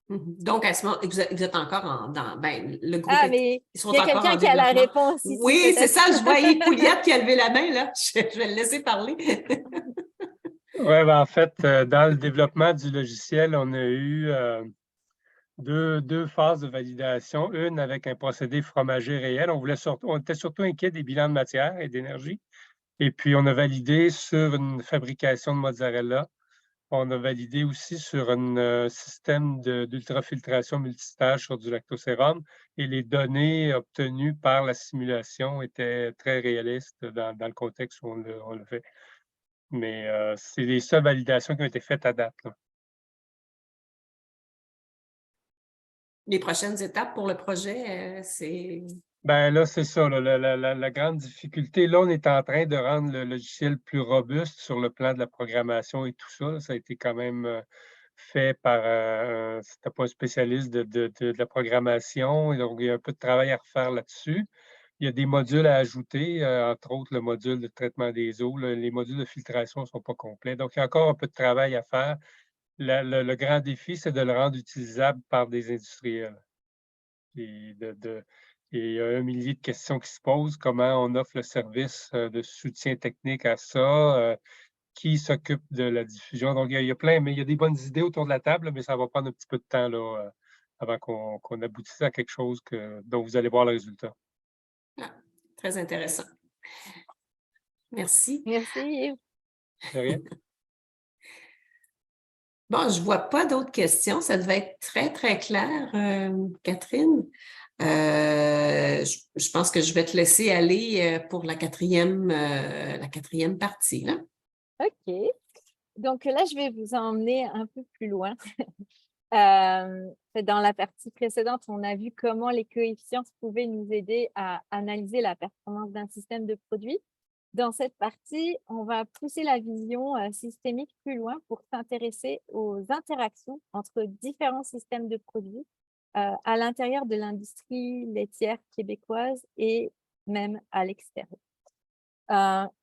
Donc, à ce moment, vous êtes encore le groupe. Ah, mais ils sont il y a encore en quelqu'un qui a la développement. réponse ici. Oui, c'est ça, je voyais Pouliot qui a levé la main, là. Je vais le laisser parler. Oui, en fait, dans le développement du logiciel, on a eu deux phases de validation. Une avec un procédé fromager réel. On était surtout inquiet des bilans de matière et d'énergie. Et puis, on a validé sur une fabrication de mozzarella. On a validé aussi sur un système d'ultrafiltration multistage sur du lactosérum. Et les données obtenues par la simulation étaient très réalistes dans le contexte où on le fait. Mais c'est les seules validations qui ont été faites à date, là. Les prochaines étapes pour le projet, c'est... Ben là, c'est ça, là, la grande difficulté. Là, on est en train de rendre le logiciel plus robuste sur le plan de la programmation et tout ça. Ça a été quand même fait par, c'était pas un spécialiste de la programmation. Et donc, il y a un peu de travail à refaire là-dessus. Il y a des modules à ajouter, entre autres le module de traitement des eaux. Les modules de filtration ne sont pas complets. Donc, il y a encore un peu de travail à faire. Le grand défi, c'est de le rendre utilisable par des industriels. Et il y a 1 millier de questions qui se posent. Comment on offre le service de soutien technique à ça? Qui s'occupe de la diffusion? Donc, il y a plein, mais il y a des bonnes idées autour de la table, mais ça va prendre un petit peu de temps là, avant qu'on aboutisse à quelque chose dont vous allez voir le résultat. Ah, très intéressant. Merci. Merci. De rien. Bon, je ne vois pas d'autres questions. Ça devait être très, très clair, Catherine. Je pense que je vais te laisser aller pour la quatrième partie, là. OK. Donc là, je vais vous emmener un peu plus loin. Dans la partie précédente, on a vu comment les coefficients pouvaient nous aider à analyser la performance d'un système de produit. Dans cette partie, on va pousser la vision systémique plus loin pour s'intéresser aux interactions entre différents systèmes de produits à l'intérieur de l'industrie laitière québécoise et même à l'extérieur.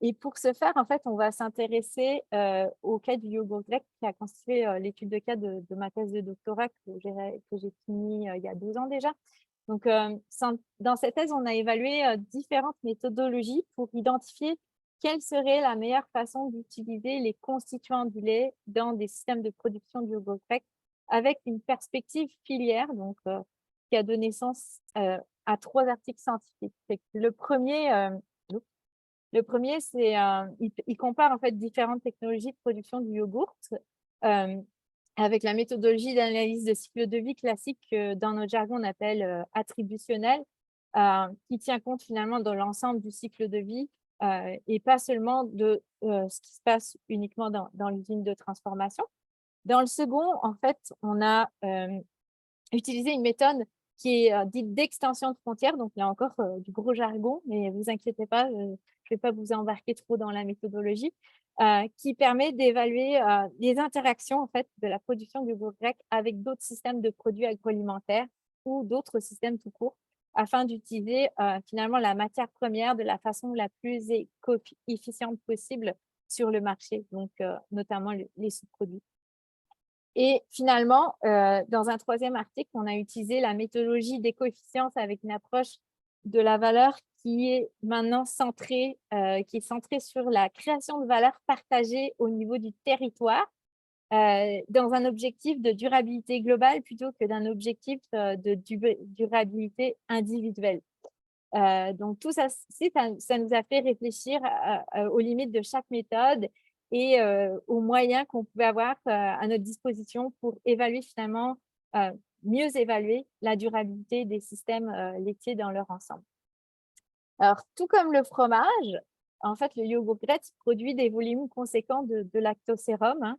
Et pour ce faire, en fait, on va s'intéresser au cas du yogourt grec qui a constitué l'étude de cas de ma thèse de doctorat que j'ai fini il y a 2 ans déjà. Donc, dans cette thèse, on a évalué différentes méthodologies pour identifier quelle serait la meilleure façon d'utiliser les constituants du lait dans des systèmes de production du yogourt grec avec une perspective filière, donc qui a donné naissance à 3 articles scientifiques. Le premier, c'est il compare en fait différentes technologies de production du yogourt avec la méthodologie d'analyse de cycle de vie classique que dans notre jargon on appelle attributionnelle, qui tient compte finalement de l'ensemble du cycle de vie et pas seulement de ce qui se passe uniquement dans l'usine de transformation. Dans le second, en fait, on a utilisé une méthode qui est dite d'extension de frontières. Donc, là encore, du gros jargon, mais ne vous inquiétez pas, je ne vais pas vous embarquer trop dans la méthodologie, qui permet d'évaluer les interactions en fait, de la production du yogourt grec avec d'autres systèmes de produits agroalimentaires ou d'autres systèmes tout court, afin d'utiliser finalement la matière première de la façon la plus efficiente possible sur le marché, donc notamment les sous-produits. Et finalement, dans un troisième article, on a utilisé la méthodologie d'éco-efficience avec une approche de la valeur qui est maintenant centrée, sur la création de valeur partagée au niveau du territoire, dans un objectif de durabilité globale plutôt que d'un objectif de durabilité individuelle. Donc, tout ça, ça nous a fait réfléchir aux limites de chaque méthode et aux moyens qu'on pouvait avoir à notre disposition pour évaluer finalement, mieux évaluer la durabilité des systèmes laitiers dans leur ensemble. Alors, tout comme le fromage, en fait, le yogourt grec produit des volumes conséquents de lactosérum,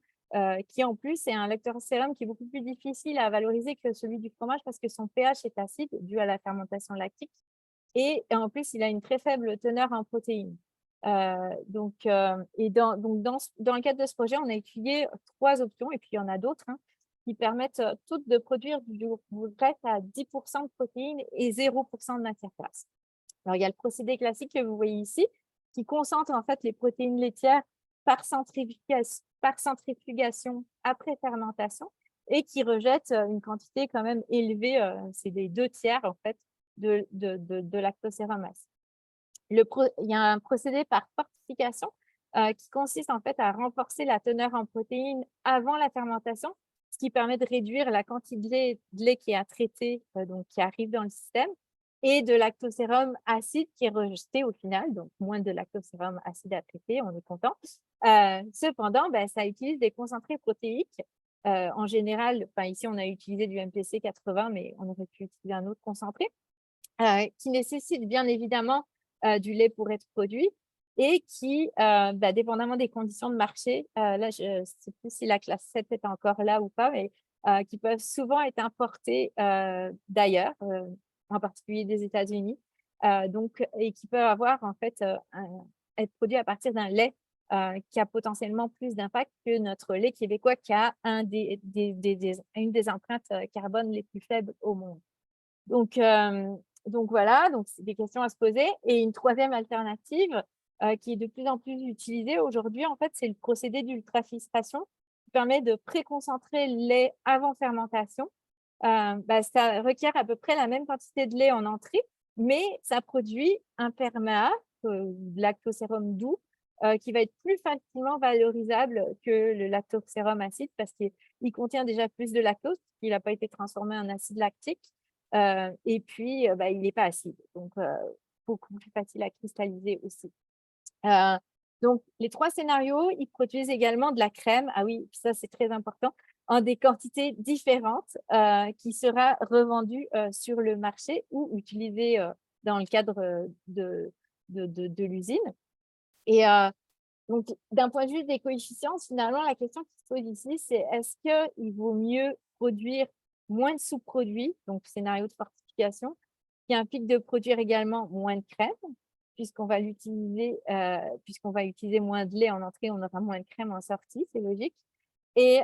qui en plus est un lactosérum qui est beaucoup plus difficile à valoriser que celui du fromage parce que son pH est acide dû à la fermentation lactique. Et en plus, il a une très faible teneur en protéines. Dans le cadre de ce projet, on a étudié 3 options, et puis il y en a d'autres, qui permettent toutes de produire du yogourt grec à 10% de protéines et 0% de matière grasse. Alors, il y a le procédé classique que vous voyez ici, qui concentre en fait les protéines laitières par centrifugation après fermentation et qui rejette une quantité quand même élevée, c'est des 2/3 en fait, de lactosérum acide. Il y a un procédé par fortification qui consiste en fait à renforcer la teneur en protéines avant la fermentation, ce qui permet de réduire la quantité de lait qui est à traiter, donc qui arrive dans le système, et de lactosérum acide qui est rejeté au final, donc moins de lactosérum acide à traiter, on est content. Cependant, ça utilise des concentrés protéiques. En général, ici on a utilisé du MPC 80, mais on aurait pu utiliser un autre concentré, qui nécessite bien évidemment du lait pour être produit et qui, dépendamment des conditions de marché, là je ne sais plus si la classe 7 est encore là ou pas, mais qui peuvent souvent être importés d'ailleurs, en particulier des États-Unis, et qui peuvent avoir en fait être produits à partir d'un lait qui a potentiellement plus d'impact que notre lait québécois qui a une des empreintes carbone les plus faibles au monde. Donc voilà, donc c'est des questions à se poser. Et une troisième alternative qui est de plus en plus utilisée aujourd'hui, en fait, c'est le procédé d'ultrafiltration qui permet de préconcentrer le lait avant fermentation. Ça requiert à peu près la même quantité de lait en entrée, mais ça produit un perméa, lactosérum doux, qui va être plus facilement valorisable que le lactosérum acide parce qu'il contient déjà plus de lactose, il n'a pas été transformé en acide lactique. Et puis, il n'est pas acide, donc beaucoup plus facile à cristalliser aussi. Donc, les 3 scénarios, ils produisent également de la crème, ah oui, ça c'est très important, en des quantités différentes qui sera revendue sur le marché ou utilisée dans le cadre de l'usine. Et donc, d'un point de vue des coefficients, finalement, la question qui se pose ici, c'est est-ce qu'il vaut mieux produire moins de sous-produits, donc scénario de fortification, qui implique de produire également moins de crème, puisqu'on va utiliser moins de lait en entrée, on aura moins de crème en sortie, c'est logique. Et,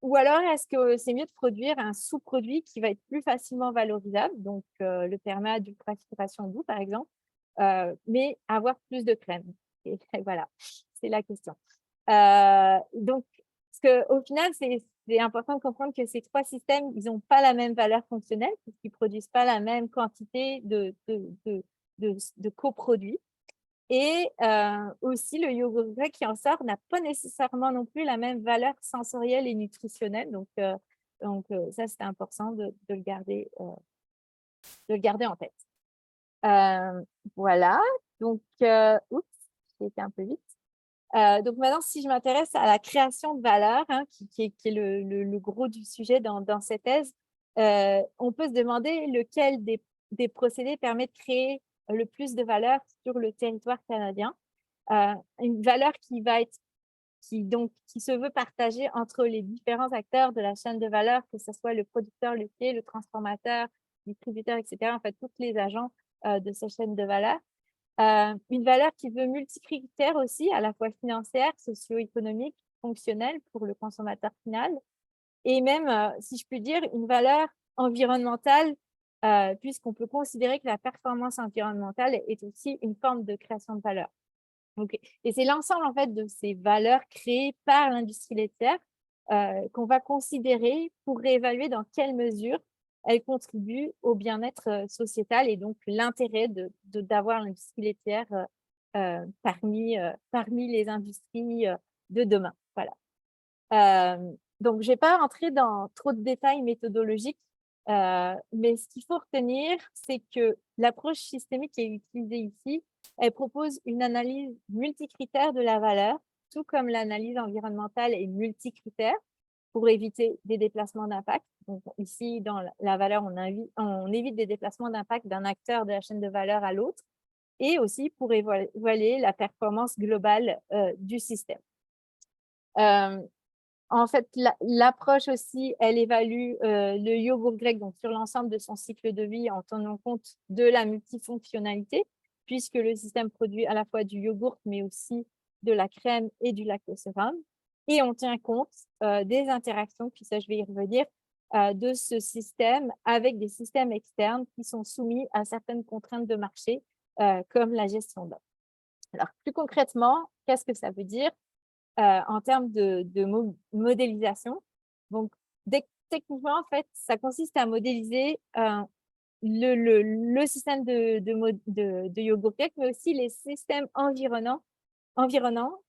ou alors, est-ce que c'est mieux de produire un sous-produit qui va être plus facilement valorisable, donc le perméa d'ultrafiltration doux, par exemple, mais avoir plus de crème. Et voilà, c'est la question. Donc, au final, c'est important de comprendre que ces trois systèmes, ils n'ont pas la même valeur fonctionnelle, puisqu'ils ne produisent pas la même quantité de coproduits. Et aussi, le yogourt grec qui en sort n'a pas nécessairement non plus la même valeur sensorielle et nutritionnelle. Donc ça, c'est important de le garder en tête. Voilà. Donc, oups, j'ai été un peu vite. Donc maintenant, si je m'intéresse à la création de valeur, hein, qui est le gros du sujet dans cette thèse, on peut se demander lequel des procédés permet de créer le plus de valeur sur le territoire canadien. Une valeur qui se veut partagée entre les différents acteurs de la chaîne de valeur, que ce soit le producteur laitier, le transformateur, le distributeur, etc. En fait, tous les agents de cette chaîne de valeur. Une valeur qui veut multicritères aussi, à la fois financière, socio-économique, fonctionnelle pour le consommateur final, et même, si je puis dire, une valeur environnementale, puisqu'on peut considérer que la performance environnementale est aussi une forme de création de valeur. Donc, et c'est l'ensemble en fait de ces valeurs créées par l'industrie laitière qu'on va considérer pour réévaluer dans quelle mesure elles contribuent au bien-être sociétal et donc l'intérêt d'avoir l'industrie laitière parmi les industries de demain. Voilà. Donc, je ne vais pas rentrer dans trop de détails méthodologiques, mais ce qu'il faut retenir, c'est que l'approche systémique qui est utilisée ici, elle propose une analyse multicritère de la valeur, tout comme l'analyse environnementale est multicritère pour éviter des déplacements d'impact. Donc, ici, dans la valeur, on évite des déplacements d'impact d'un acteur de la chaîne de valeur à l'autre et aussi pour évaluer la performance globale du système. En fait, l'approche aussi, elle évalue le yogourt grec donc sur l'ensemble de son cycle de vie en tenant compte de la multifonctionnalité, puisque le système produit à la fois du yogourt, mais aussi de la crème et du lactosérum. Et on tient compte des interactions, puis ça, je vais y revenir, de ce système avec des systèmes externes qui sont soumis à certaines contraintes de marché, comme la gestion d'offres. Alors, plus concrètement, qu'est-ce que ça veut dire en termes de modélisation? Donc, techniquement, en fait, ça consiste à modéliser le système de yogourt grec, mais aussi les systèmes environnants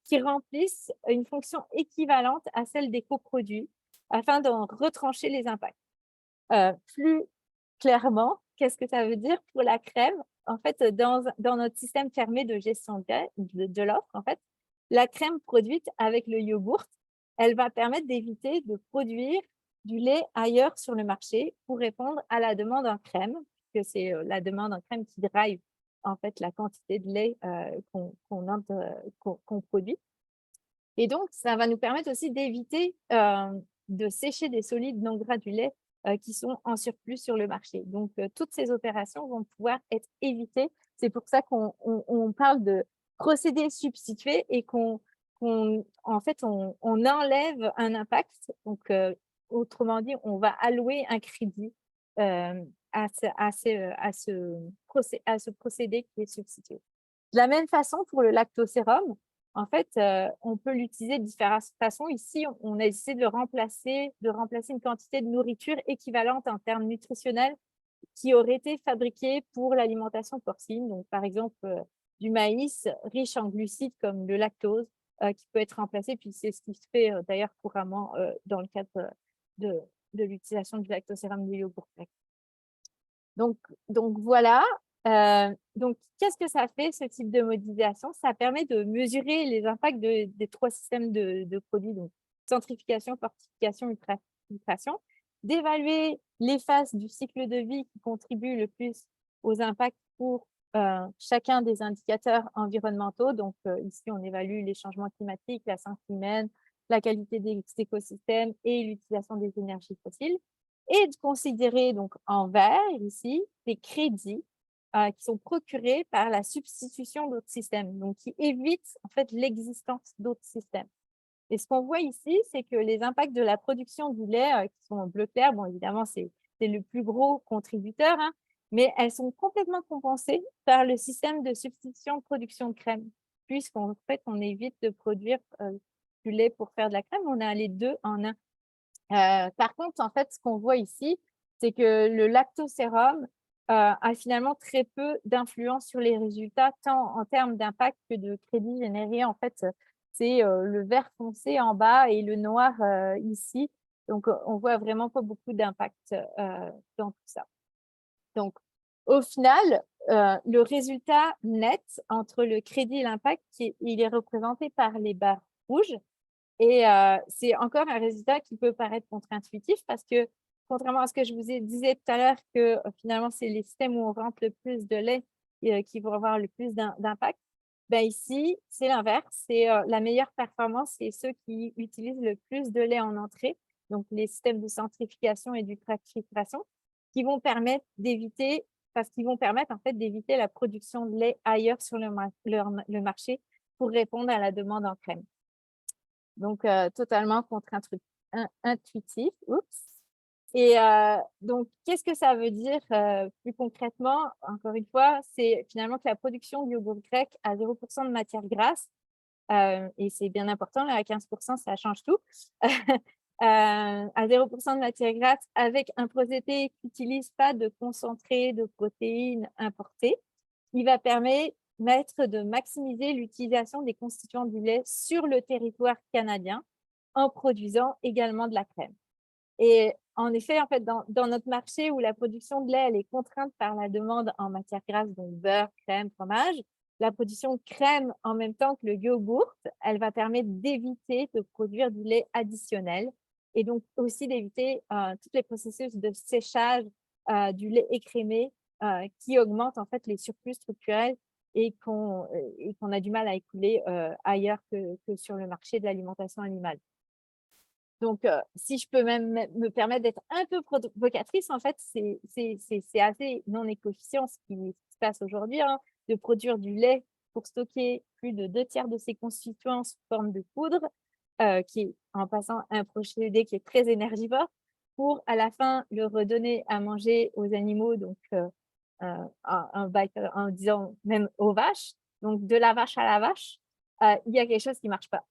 qui remplissent une fonction équivalente à celle des coproduits afin d'en retrancher les impacts. Plus clairement, qu'est-ce que ça veut dire pour la crème? En fait, dans notre système fermé de gestion de l'offre, en fait, la crème produite avec le yogourt, elle va permettre d'éviter de produire du lait ailleurs sur le marché pour répondre à la demande en crème, puisque c'est la demande en crème qui drive en fait la quantité de lait qu'on produit. Et donc, ça va nous permettre aussi d'éviter de sécher des solides non granulés qui sont en surplus sur le marché. Donc, toutes ces opérations vont pouvoir être évitées. C'est pour ça qu'on parle de procédés substitués et en fait, on enlève un impact. Donc, autrement dit, on va allouer un crédit à ce procédé qui est substitué. De la même façon, pour le lactosérum, en fait, on peut l'utiliser de différentes façons. Ici, on a essayé de remplacer une quantité de nourriture équivalente en termes nutritionnels qui aurait été fabriquée pour l'alimentation porcine. Donc, par exemple, du maïs riche en glucides comme le lactose qui peut être remplacé. Puis, c'est ce qui se fait d'ailleurs couramment dans le cadre de l'utilisation du lactosérum du yogourt grec. Donc voilà. Donc, qu'est-ce que ça fait, ce type de modélisation? Ça permet de mesurer les impacts des trois systèmes de produits, donc centrifugation, fortification, filtration, d'évaluer les phases du cycle de vie qui contribuent le plus aux impacts pour chacun des indicateurs environnementaux. Donc, ici, on évalue les changements climatiques, la santé humaine, la qualité des écosystèmes et l'utilisation des énergies fossiles. Et de considérer donc en vert ici des crédits qui sont procurés par la substitution d'autres systèmes, donc qui évitent en fait l'existence d'autres systèmes. Et ce qu'on voit ici, c'est que les impacts de la production du lait qui sont en bleu clair, bon évidemment c'est le plus gros contributeur, hein, mais elles sont complètement compensées par le système de substitution de production de crème, puisqu'en fait, on évite de produire du lait pour faire de la crème, on a les deux en un. Par contre, en fait, ce qu'on voit ici, c'est que le lactosérum a finalement très peu d'influence sur les résultats, tant en termes d'impact que de crédit généré. En fait, c'est le vert foncé en bas et le noir ici. Donc, on voit vraiment pas beaucoup d'impact dans tout ça. Donc, au final, le résultat net entre le crédit et l'impact, il est représenté par les barres rouges. Et c'est encore un résultat qui peut paraître contre-intuitif parce que, contrairement à ce que je vous disais tout à l'heure, que finalement, c'est les systèmes où on rentre le plus de lait qui vont avoir le plus d'impact, ben ici, c'est l'inverse. C'est la meilleure performance, c'est ceux qui utilisent le plus de lait en entrée, donc les systèmes de centrifugation et d'ultrafiltration, qui vont permettre d'éviter, parce qu'ils vont permettre en fait d'éviter la production de lait ailleurs sur le marché pour répondre à la demande en crème. Donc, totalement contre-intuitif. Oups. Et donc, qu'est-ce que ça veut dire plus concrètement? Encore une fois, c'est finalement que la production du yogourt grec a 0% de matière grasse, et c'est bien important, là, à 15%, ça change tout, à 0% de matière grasse avec un procédé qui n'utilise pas de concentré de protéines importées, il va permettre de maximiser l'utilisation des constituants du lait sur le territoire canadien en produisant également de la crème. Et en effet, en fait, dans notre marché où la production de lait elle est contrainte par la demande en matière grasse, donc beurre, crème, fromage, la production de crème en même temps que le yogourt, elle va permettre d'éviter de produire du lait additionnel et donc aussi d'éviter tous les processus de séchage du lait écrémé qui augmentent en fait les surplus structurels et qu'on a du mal à écouler ailleurs que sur le marché de l'alimentation animale. Donc, si je peux même me permettre d'être un peu provocatrice, en fait, c'est assez non éco-efficient ce qui se passe aujourd'hui, hein, de produire du lait pour stocker plus de 2/3 de ses constituants sous forme de poudre, qui est en passant un procédé qui est très énergivore, pour à la fin le redonner à manger aux animaux, donc en disant même aux vaches, donc de la vache à la vache, il y a quelque chose qui ne marche pas.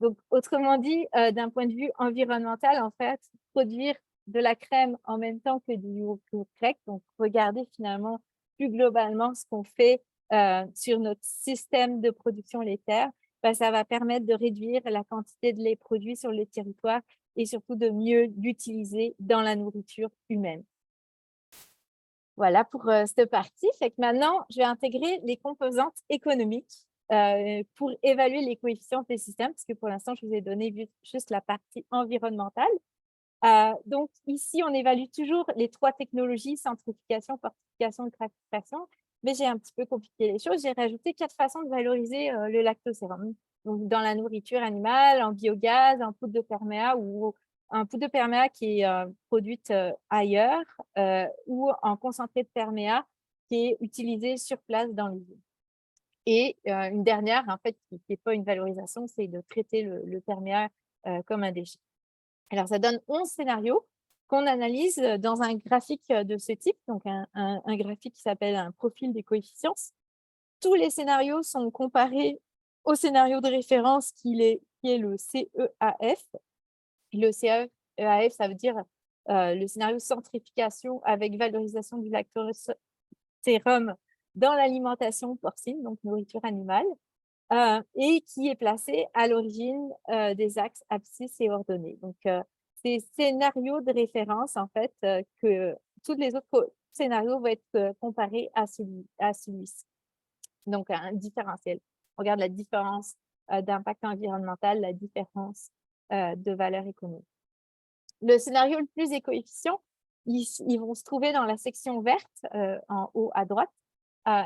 Donc, autrement dit, d'un point de vue environnemental, en fait, produire de la crème en même temps que du yogourt grec, donc regarder finalement plus globalement ce qu'on fait sur notre système de production laitière, ben, ça va permettre de réduire la quantité de lait produit sur le territoire et surtout de mieux l'utiliser dans la nourriture humaine. Voilà pour cette partie. Fait que maintenant, je vais intégrer les composantes économiques pour évaluer les coefficients des systèmes, parce que pour l'instant, je vous ai donné juste la partie environnementale. Donc, ici, on évalue toujours les 3 technologies, centrifugation, fortification, ultrafiltration, mais j'ai un petit peu compliqué les choses. J'ai rajouté 4 façons de valoriser le lactosérum. Donc, dans la nourriture animale, en biogaz, en poudre de perméa ou en poudre de perméa qui est produite ailleurs ou en concentré de perméa qui est utilisé sur place dans l'usine. Et une dernière, en fait, qui n'est pas une valorisation, c'est de traiter le perméa comme un déchet. Alors, ça donne 11 scénarios qu'on analyse dans un graphique de ce type, donc un graphique qui s'appelle un profil des coefficients. Tous les scénarios sont comparés au scénario de référence qui est le CEAF. Le CEAF, ça veut dire le scénario centrification avec valorisation du lactosérum dans l'alimentation porcine, donc nourriture animale, et qui est placé à l'origine des axes abscisses et ordonnées. Donc, ces scénarios de référence, en fait, que tous les autres scénarios vont être comparés à celui-ci. Donc, un différentiel. On regarde la différence d'impact environnemental, la différence de valeur économique. Le scénario le plus éco-efficient, ils vont se trouver dans la section verte en haut à droite.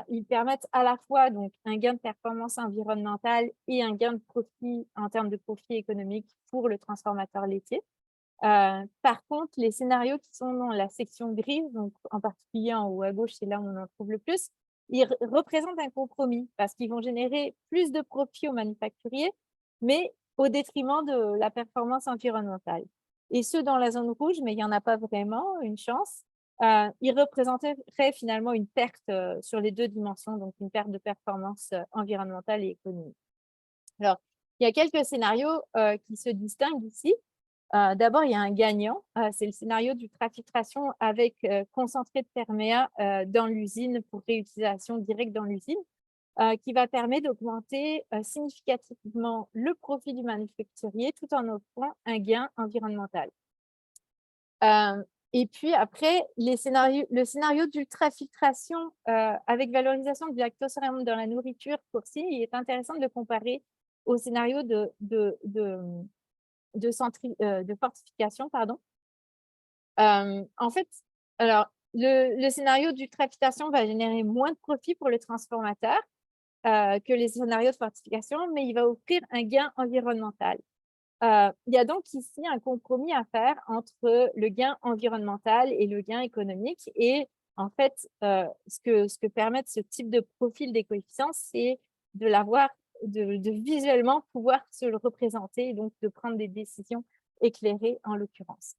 Ils permettent à la fois donc, un gain de performance environnementale et un gain de profit en termes de profit économique pour le transformateur laitier. Par contre, les scénarios qui sont dans la section grise, donc en particulier en haut à gauche, c'est là où on en trouve le plus, ils représentent un compromis parce qu'ils vont générer plus de profit aux manufacturiers, mais au détriment de la performance environnementale. Et ceux dans la zone rouge, mais il n'y en a pas vraiment, une chance, il représenterait finalement une perte sur les deux dimensions, donc une perte de performance environnementale et économique. Alors, il y a quelques scénarios qui se distinguent ici. D'abord, il y a un gagnant, c'est le scénario d'ultrafiltration avec concentré de perméa dans l'usine pour réutilisation directe dans l'usine, qui va permettre d'augmenter significativement le profit du manufacturier tout en offrant un gain environnemental. Et puis après, le scénario d'ultrafiltration avec valorisation du lactosérum dans la nourriture porcine, il est intéressant de le comparer au scénario de fortification. Pardon. En fait, alors, le scénario d'ultrafiltration va générer moins de profit pour le transformateur que les scénarios de fortification, mais il va offrir un gain environnemental. Il y a donc ici un compromis à faire entre le gain environnemental et le gain économique. Et en fait, ce que permet ce type de profil des coefficients, c'est de l'avoir, de visuellement pouvoir se le représenter et donc de prendre des décisions éclairées en l'occurrence.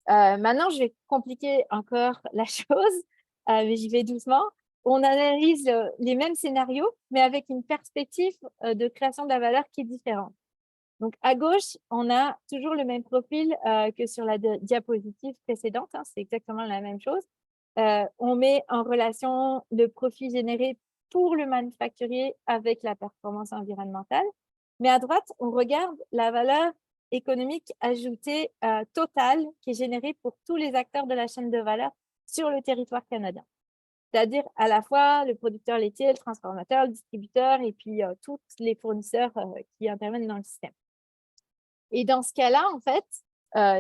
Maintenant, je vais compliquer encore la chose, mais j'y vais doucement. On analyse les mêmes scénarios, mais avec une perspective de création de la valeur qui est différente. Donc, à gauche, on a toujours le même profil que sur la diapositive précédente. Hein, c'est exactement la même chose. On met en relation le profit généré pour le manufacturier avec la performance environnementale. Mais à droite, on regarde la valeur économique ajoutée totale qui est générée pour tous les acteurs de la chaîne de valeur sur le territoire canadien. C'est-à-dire à la fois le producteur laitier, le transformateur, le distributeur et puis tous les fournisseurs qui interviennent dans le système. Et dans ce cas-là, en fait,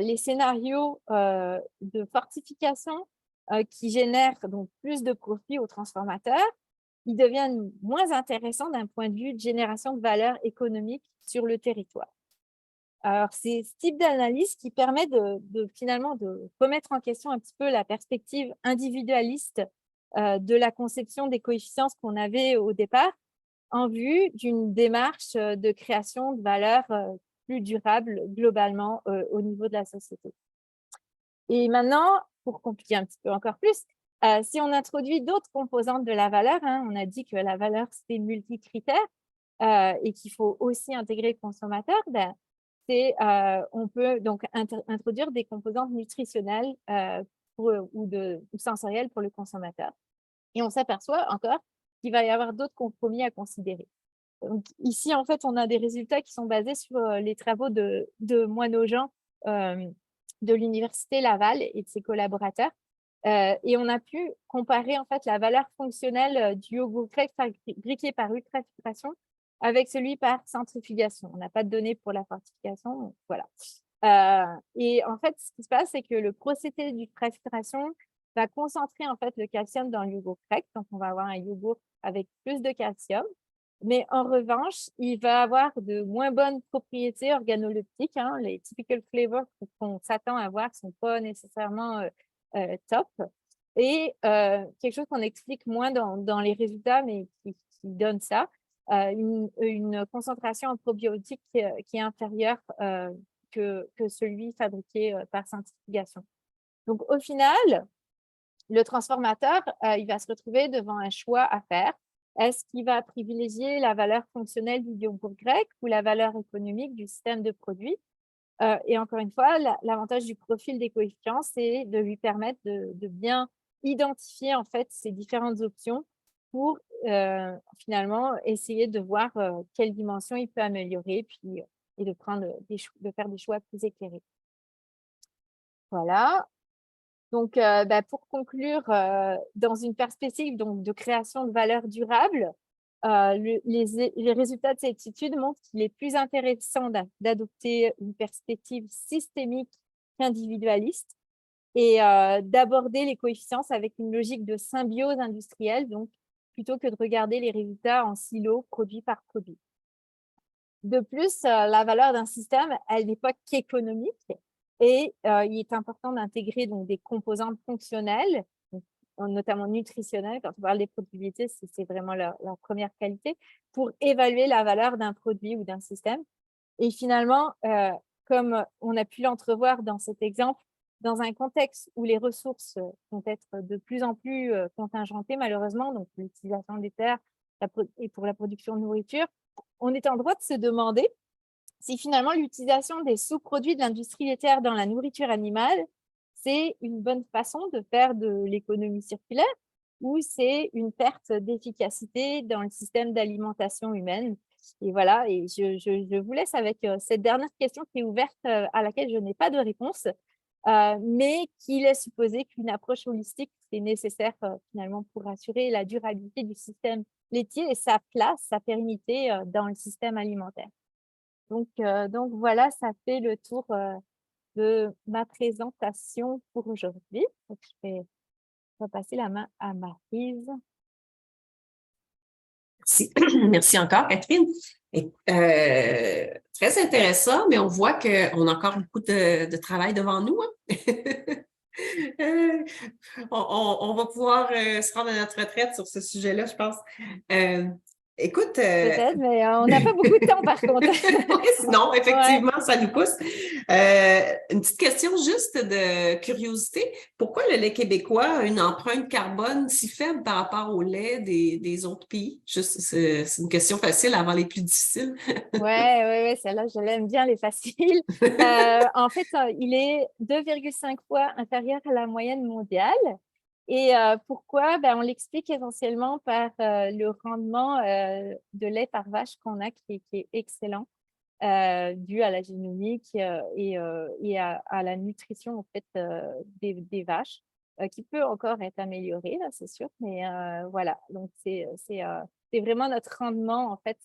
les scénarios de fortification qui génèrent donc plus de profit aux transformateurs, ils deviennent moins intéressants d'un point de vue de génération de valeur économique sur le territoire. Alors, c'est ce type d'analyse qui permet finalement de remettre en question un petit peu la perspective individualiste de la conception des coefficients qu'on avait au départ en vue d'une démarche de création de valeur plus durable globalement au niveau de la société. Et maintenant, pour compliquer un petit peu encore plus, si on introduit d'autres composantes de la valeur, hein, on a dit que la valeur, c'est multicritère et qu'il faut aussi intégrer le consommateur, on peut donc introduire des composantes nutritionnelles ou sensorielles pour le consommateur. Et on s'aperçoit encore qu'il va y avoir d'autres compromis à considérer. Donc, ici, en fait, on a des résultats qui sont basés sur les travaux de Moineau-Jean de l'Université Laval et de ses collaborateurs. Et on a pu comparer en fait la valeur fonctionnelle du yogourt grec fabriqué par ultrafiltration avec celui par centrifugation. On n'a pas de données pour la fortification, voilà. Et en fait, ce qui se passe, c'est que le procédé d'ultrafiltration va concentrer en fait le calcium dans le yogourt grec. Donc, on va avoir un yogourt avec plus de calcium. Mais en revanche, il va avoir de moins bonnes propriétés organoleptiques. Hein. Les typical flavors qu'on s'attend à voir ne sont pas nécessairement top. Et quelque chose qu'on explique moins dans les résultats, mais qui donne ça, une concentration en probiotiques qui est inférieure que celui fabriqué par centrifugation. Donc, au final, le transformateur, il va se retrouver devant un choix à faire. Est-ce qu'il va privilégier la valeur fonctionnelle du yogourt grec ou la valeur économique du système de produits? Et encore une fois, l'avantage du profil des coefficients, c'est de lui permettre de bien identifier en fait ces différentes options pour finalement essayer de voir quelle dimension il peut améliorer et de faire des choix plus éclairés. Voilà. Donc, pour conclure, dans une perspective donc, de création de valeur durable, les résultats de cette étude montrent qu'il est plus intéressant d'adopter une perspective systémique qu'individualiste et d'aborder les coefficients avec une logique de symbiose industrielle, donc plutôt que de regarder les résultats en silo, produit par produit. De plus, la valeur d'un système, elle n'est pas qu'économique. Et il est important d'intégrer des composantes fonctionnelles, notamment nutritionnelles. Quand on parle des produits, c'est vraiment leur première qualité pour évaluer la valeur d'un produit ou d'un système. Et finalement, comme on a pu l'entrevoir dans cet exemple, dans un contexte où les ressources vont être de plus en plus contingentées, malheureusement, donc l'utilisation des terres et pour la production de nourriture, on est en droit de se demander si finalement l'utilisation des sous-produits de l'industrie laitière dans la nourriture animale, c'est une bonne façon de faire de l'économie circulaire ou c'est une perte d'efficacité dans le système d'alimentation humaine. Et voilà, et je vous laisse avec cette dernière question qui est ouverte, à laquelle je n'ai pas de réponse, mais qui laisse supposer qu'une approche holistique est nécessaire finalement pour assurer la durabilité du système laitier et sa place, sa pérennité dans le système alimentaire. Donc voilà, ça fait le tour de ma présentation pour aujourd'hui. Donc, je vais repasser la main à Maryse. Merci. Merci encore, Catherine. Et, très intéressant, mais on voit qu'on a encore beaucoup de travail devant nous. Hein? On va pouvoir se rendre à notre retraite sur ce sujet-là, je pense. Écoute. Peut-être, mais on n'a pas beaucoup de temps par contre. Non, effectivement, ça nous pousse. Une petite question juste de curiosité. Pourquoi le lait québécois a une empreinte carbone si faible par rapport au lait des autres pays? Juste, c'est une question facile avant les plus difficiles. Ouais, celle-là, je l'aime bien, les faciles. En fait, il est 2,5 fois inférieur à la moyenne mondiale. Et pourquoi? On l'explique essentiellement par le rendement de lait par vache qu'on a qui est excellent, dû à la génomique et à la nutrition en fait, des vaches, qui peut encore être améliorée, là, c'est sûr. Mais voilà, donc c'est vraiment notre rendement en fait,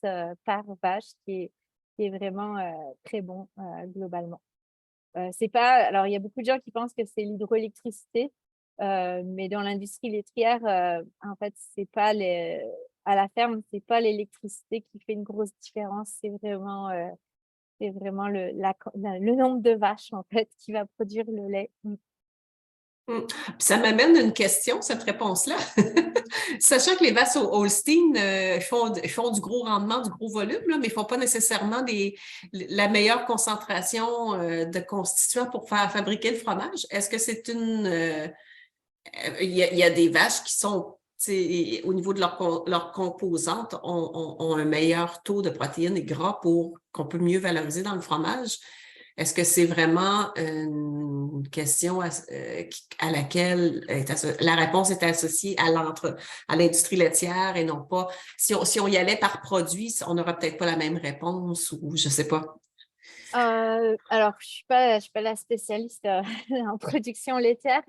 par vache qui est vraiment très bon globalement. C'est pas, alors, il y a beaucoup de gens qui pensent que c'est l'hydroélectricité, mais dans l'industrie laitière, en fait, c'est pas à la ferme, c'est pas l'électricité qui fait une grosse différence, c'est vraiment le nombre de vaches en fait qui va produire le lait. Puis ça m'amène à une question, cette réponse-là. Sachant que les vaches Holstein font du gros rendement, du gros volume, là, mais ils ne font pas nécessairement la meilleure concentration de constituants pour fabriquer le fromage. Est-ce que c'est il y a des vaches qui sont, au niveau de leurs composantes, ont un meilleur taux de protéines et gras qu'on peut mieux valoriser dans le fromage? Est-ce que c'est vraiment une question à laquelle la réponse est associée à l'industrie laitière et non pas, si on y allait par produit, on n'aurait peut-être pas la même réponse ou je ne sais pas. Alors, je suis pas la spécialiste en production laitière.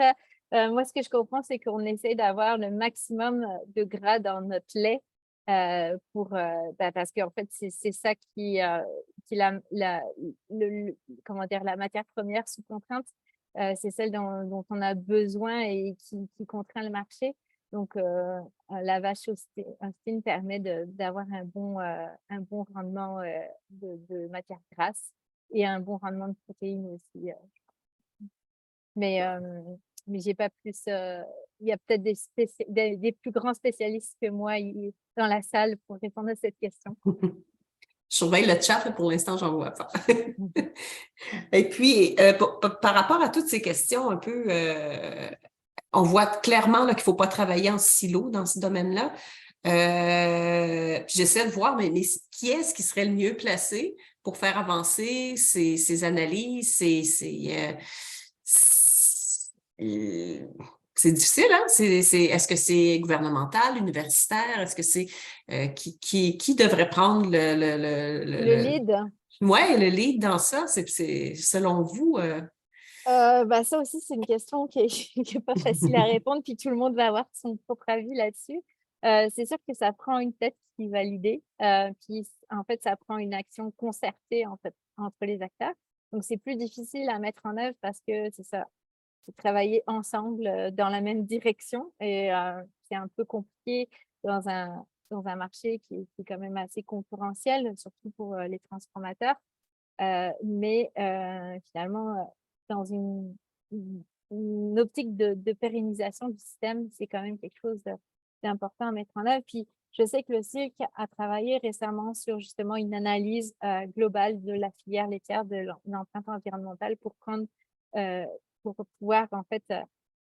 Moi, ce que je comprends, c'est qu'on essaie d'avoir le maximum de gras dans notre lait parce qu'en fait, c'est ça qui comment dire, la matière première sous contrainte. C'est celle dont on a besoin et qui contraint le marché. Donc, la vache Holstein permet d'avoir un bon rendement de matière grasse et un bon rendement de protéines aussi. Mais j'ai pas plus. Il y a peut-être des plus grands spécialistes que moi dans la salle pour répondre à cette question. Je surveille le chat, pour l'instant, j'en vois pas. Et puis, par rapport à toutes ces questions un peu, on voit clairement qu'il ne faut pas travailler en silo dans ce domaine-là. J'essaie de voir, mais qui est-ce qui serait le mieux placé pour faire avancer ces analyses, c'est difficile, hein? Est-ce que c'est gouvernemental, universitaire? Est-ce que c'est qui devrait prendre le lead? Oui, le lead dans ça, c'est selon vous? Ça aussi, c'est une question qui est pas facile à répondre, puis tout le monde va avoir son propre avis là-dessus. C'est sûr que ça prend une tête qui va l'idée, puis en fait, ça prend une action concertée en fait, entre les acteurs. Donc, c'est plus difficile à mettre en œuvre parce que c'est ça, faut travailler ensemble dans la même direction et c'est un peu compliqué dans un marché qui est quand même assez concurrentiel, surtout pour les transformateurs. Mais finalement, dans une optique de pérennisation du système, c'est quand même quelque chose d'important à mettre en œuvre. Puis, je sais que le CILC a travaillé récemment sur justement une analyse globale de la filière laitière, de l'empreinte environnementale pour prendre pour pouvoir en fait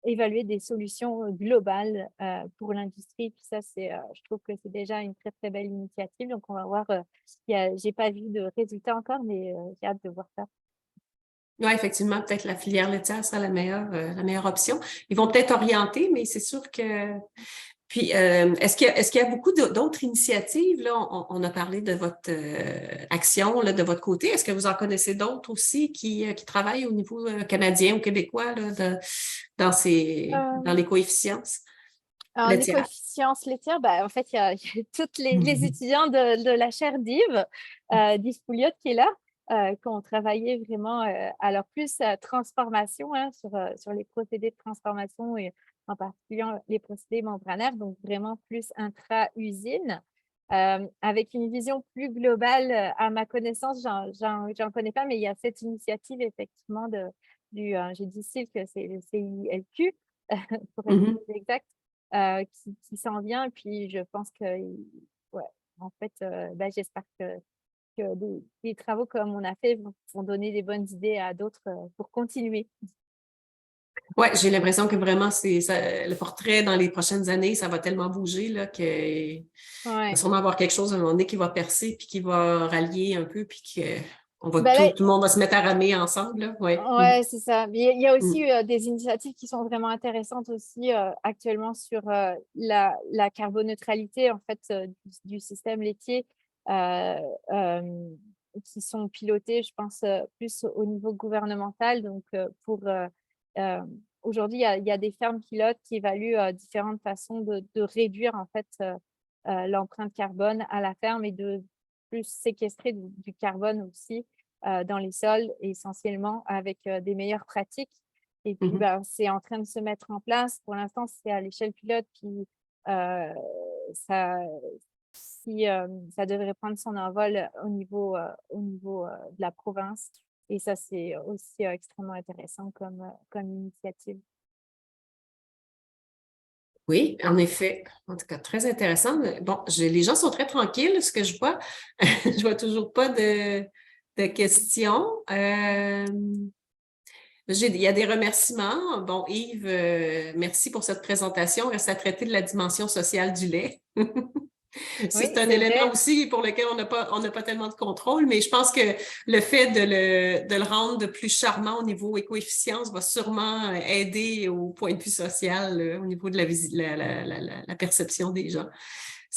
évaluer des solutions globales pour l'industrie. Puis ça, je trouve que c'est déjà une très, très belle initiative. Donc, on va voir. J'ai pas vu de résultats encore, mais j'ai hâte de voir ça. Oui, effectivement, peut-être la filière laitière sera la meilleure option. Ils vont peut-être orienter, mais c'est sûr que... Puis, est-ce qu'il y a beaucoup d'autres initiatives? Là, on a parlé de votre action là, de votre côté. Est-ce que vous en connaissez d'autres aussi qui travaillent au niveau canadien ou québécois là, dans l'éco-efficience En laitière? éco-efficience laitière, en fait, il y a tous les étudiants de la chaire d'Yves, d'Yves Pouliot qui est là, qui ont travaillé vraiment, alors plus transformation sur les procédés de transformation et en particulier les procédés membranaires, donc vraiment plus intra-usine, avec une vision plus globale. À ma connaissance, j'en connais pas, mais il y a cette initiative effectivement j'ai dit Silk, c'est le CILQ, pour être plus exact, qui s'en vient. Et puis, je pense que, ouais, en fait, j'espère que des travaux comme on a fait vont donner des bonnes idées à d'autres pour continuer. Oui, j'ai l'impression que vraiment, le portrait dans les prochaines années, ça va tellement bouger là, qu'il va sûrement avoir quelque chose à un moment donné qui va percer puis qui va rallier un peu puis tout le monde va se mettre à ramer ensemble. Ouais, c'est ça. Mais il y a aussi des initiatives qui sont vraiment intéressantes aussi actuellement sur la carboneutralité en fait, du système laitier qui sont pilotées, je pense, plus au niveau gouvernemental. Donc, aujourd'hui, il y a des fermes pilotes qui évaluent différentes façons de réduire en fait l'empreinte carbone à la ferme et de plus séquestrer du carbone aussi dans les sols, essentiellement avec des meilleures pratiques. Et puis, c'est en train de se mettre en place. Pour l'instant, c'est à l'échelle pilote. Puis, ça devrait prendre son envol au niveau de la province. Et ça, c'est aussi extrêmement intéressant comme initiative. Oui, en effet. En tout cas, très intéressant. Bon, les gens sont très tranquilles, ce que je vois. Je vois toujours pas de questions. Il y a des remerciements. Bon, Yves, merci pour cette présentation. Reste à traiter de la dimension sociale du lait. C'est un élément aussi pour lequel on n'a pas tellement de contrôle, mais je pense que le fait de le rendre plus charmant au niveau éco-efficience va sûrement aider au point de vue social, au niveau de la perception des gens.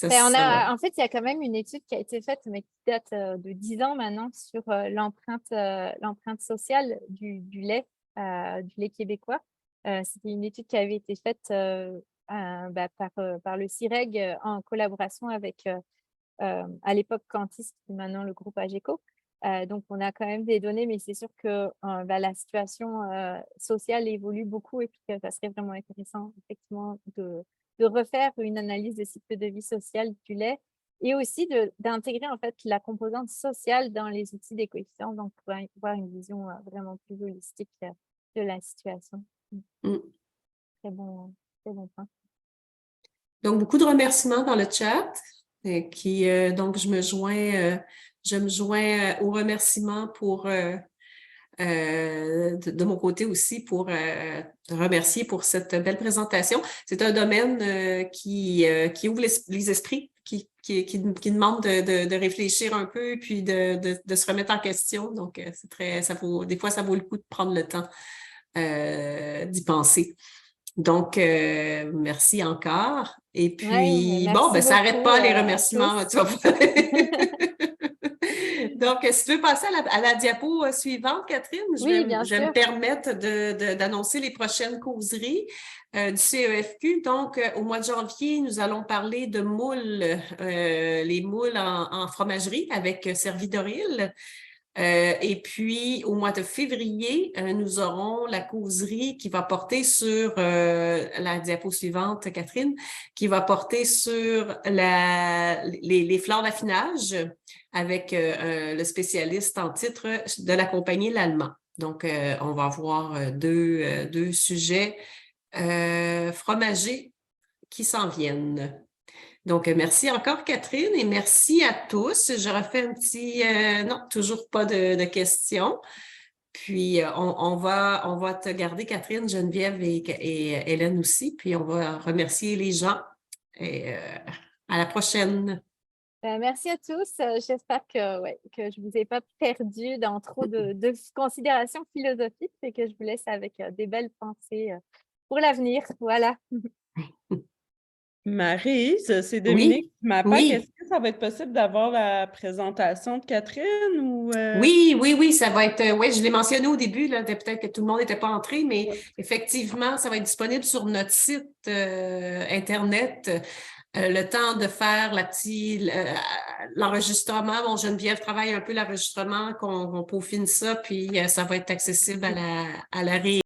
En fait, il y a quand même une étude qui a été faite, mais qui date de 10 ans maintenant, sur l'empreinte sociale du lait québécois. C'était une étude qui avait été faite par le CIREG en collaboration avec, à l'époque, Cantis, qui est maintenant le groupe AGECO. Donc, on a quand même des données, mais c'est sûr que la situation sociale évolue beaucoup et puis que ça serait vraiment intéressant, effectivement, de refaire une analyse de cycle de vie social du lait et aussi d'intégrer en fait la composante sociale dans les outils d'éco-efficience, donc pour avoir une vision vraiment plus holistique de la situation. Très bon point. Donc, beaucoup de remerciements dans le chat. Donc, je me joins aux remerciements pour de mon côté aussi pour remercier pour cette belle présentation. C'est un domaine qui ouvre les esprits, qui demande de réfléchir un peu puis de se remettre en question. Donc, des fois, ça vaut le coup de prendre le temps d'y penser. Donc, merci encore. Et puis, ça n'arrête pas les remerciements. Tu vas voir. Donc, si tu veux passer à la diapo suivante, Catherine, je vais me permettre d'annoncer les prochaines causeries du CEFQ. Donc, au mois de janvier, nous allons parler de moules, les moules en fromagerie avec Servidoril. Et puis, au mois de février, nous aurons la causerie qui va porter sur la diapo suivante, Catherine, qui va porter sur les fleurs d'affinage avec le spécialiste en titre de la compagnie L'Allemand. Donc, on va avoir deux sujets fromagers qui s'en viennent. Donc, merci encore, Catherine, et merci à tous. Je refais un petit... non, toujours pas de questions. Puis, on va te garder, Catherine, Geneviève et Hélène aussi. Puis, on va remercier les gens. Et à la prochaine. Merci à tous. J'espère que je ne vous ai pas perdu dans trop de considérations philosophiques et que je vous laisse avec des belles pensées pour l'avenir. Voilà. Maryse, c'est Dominique qui m'appelle. Oui. Est-ce que ça va être possible d'avoir la présentation de Catherine ou Oui, ça va être. Oui, je l'ai mentionné au début, là, peut-être que tout le monde n'était pas entré, mais effectivement, ça va être disponible sur notre site Internet. Le temps de faire l'enregistrement. Bon, Geneviève travaille un peu l'enregistrement, qu'on peaufine ça, puis ça va être accessible à la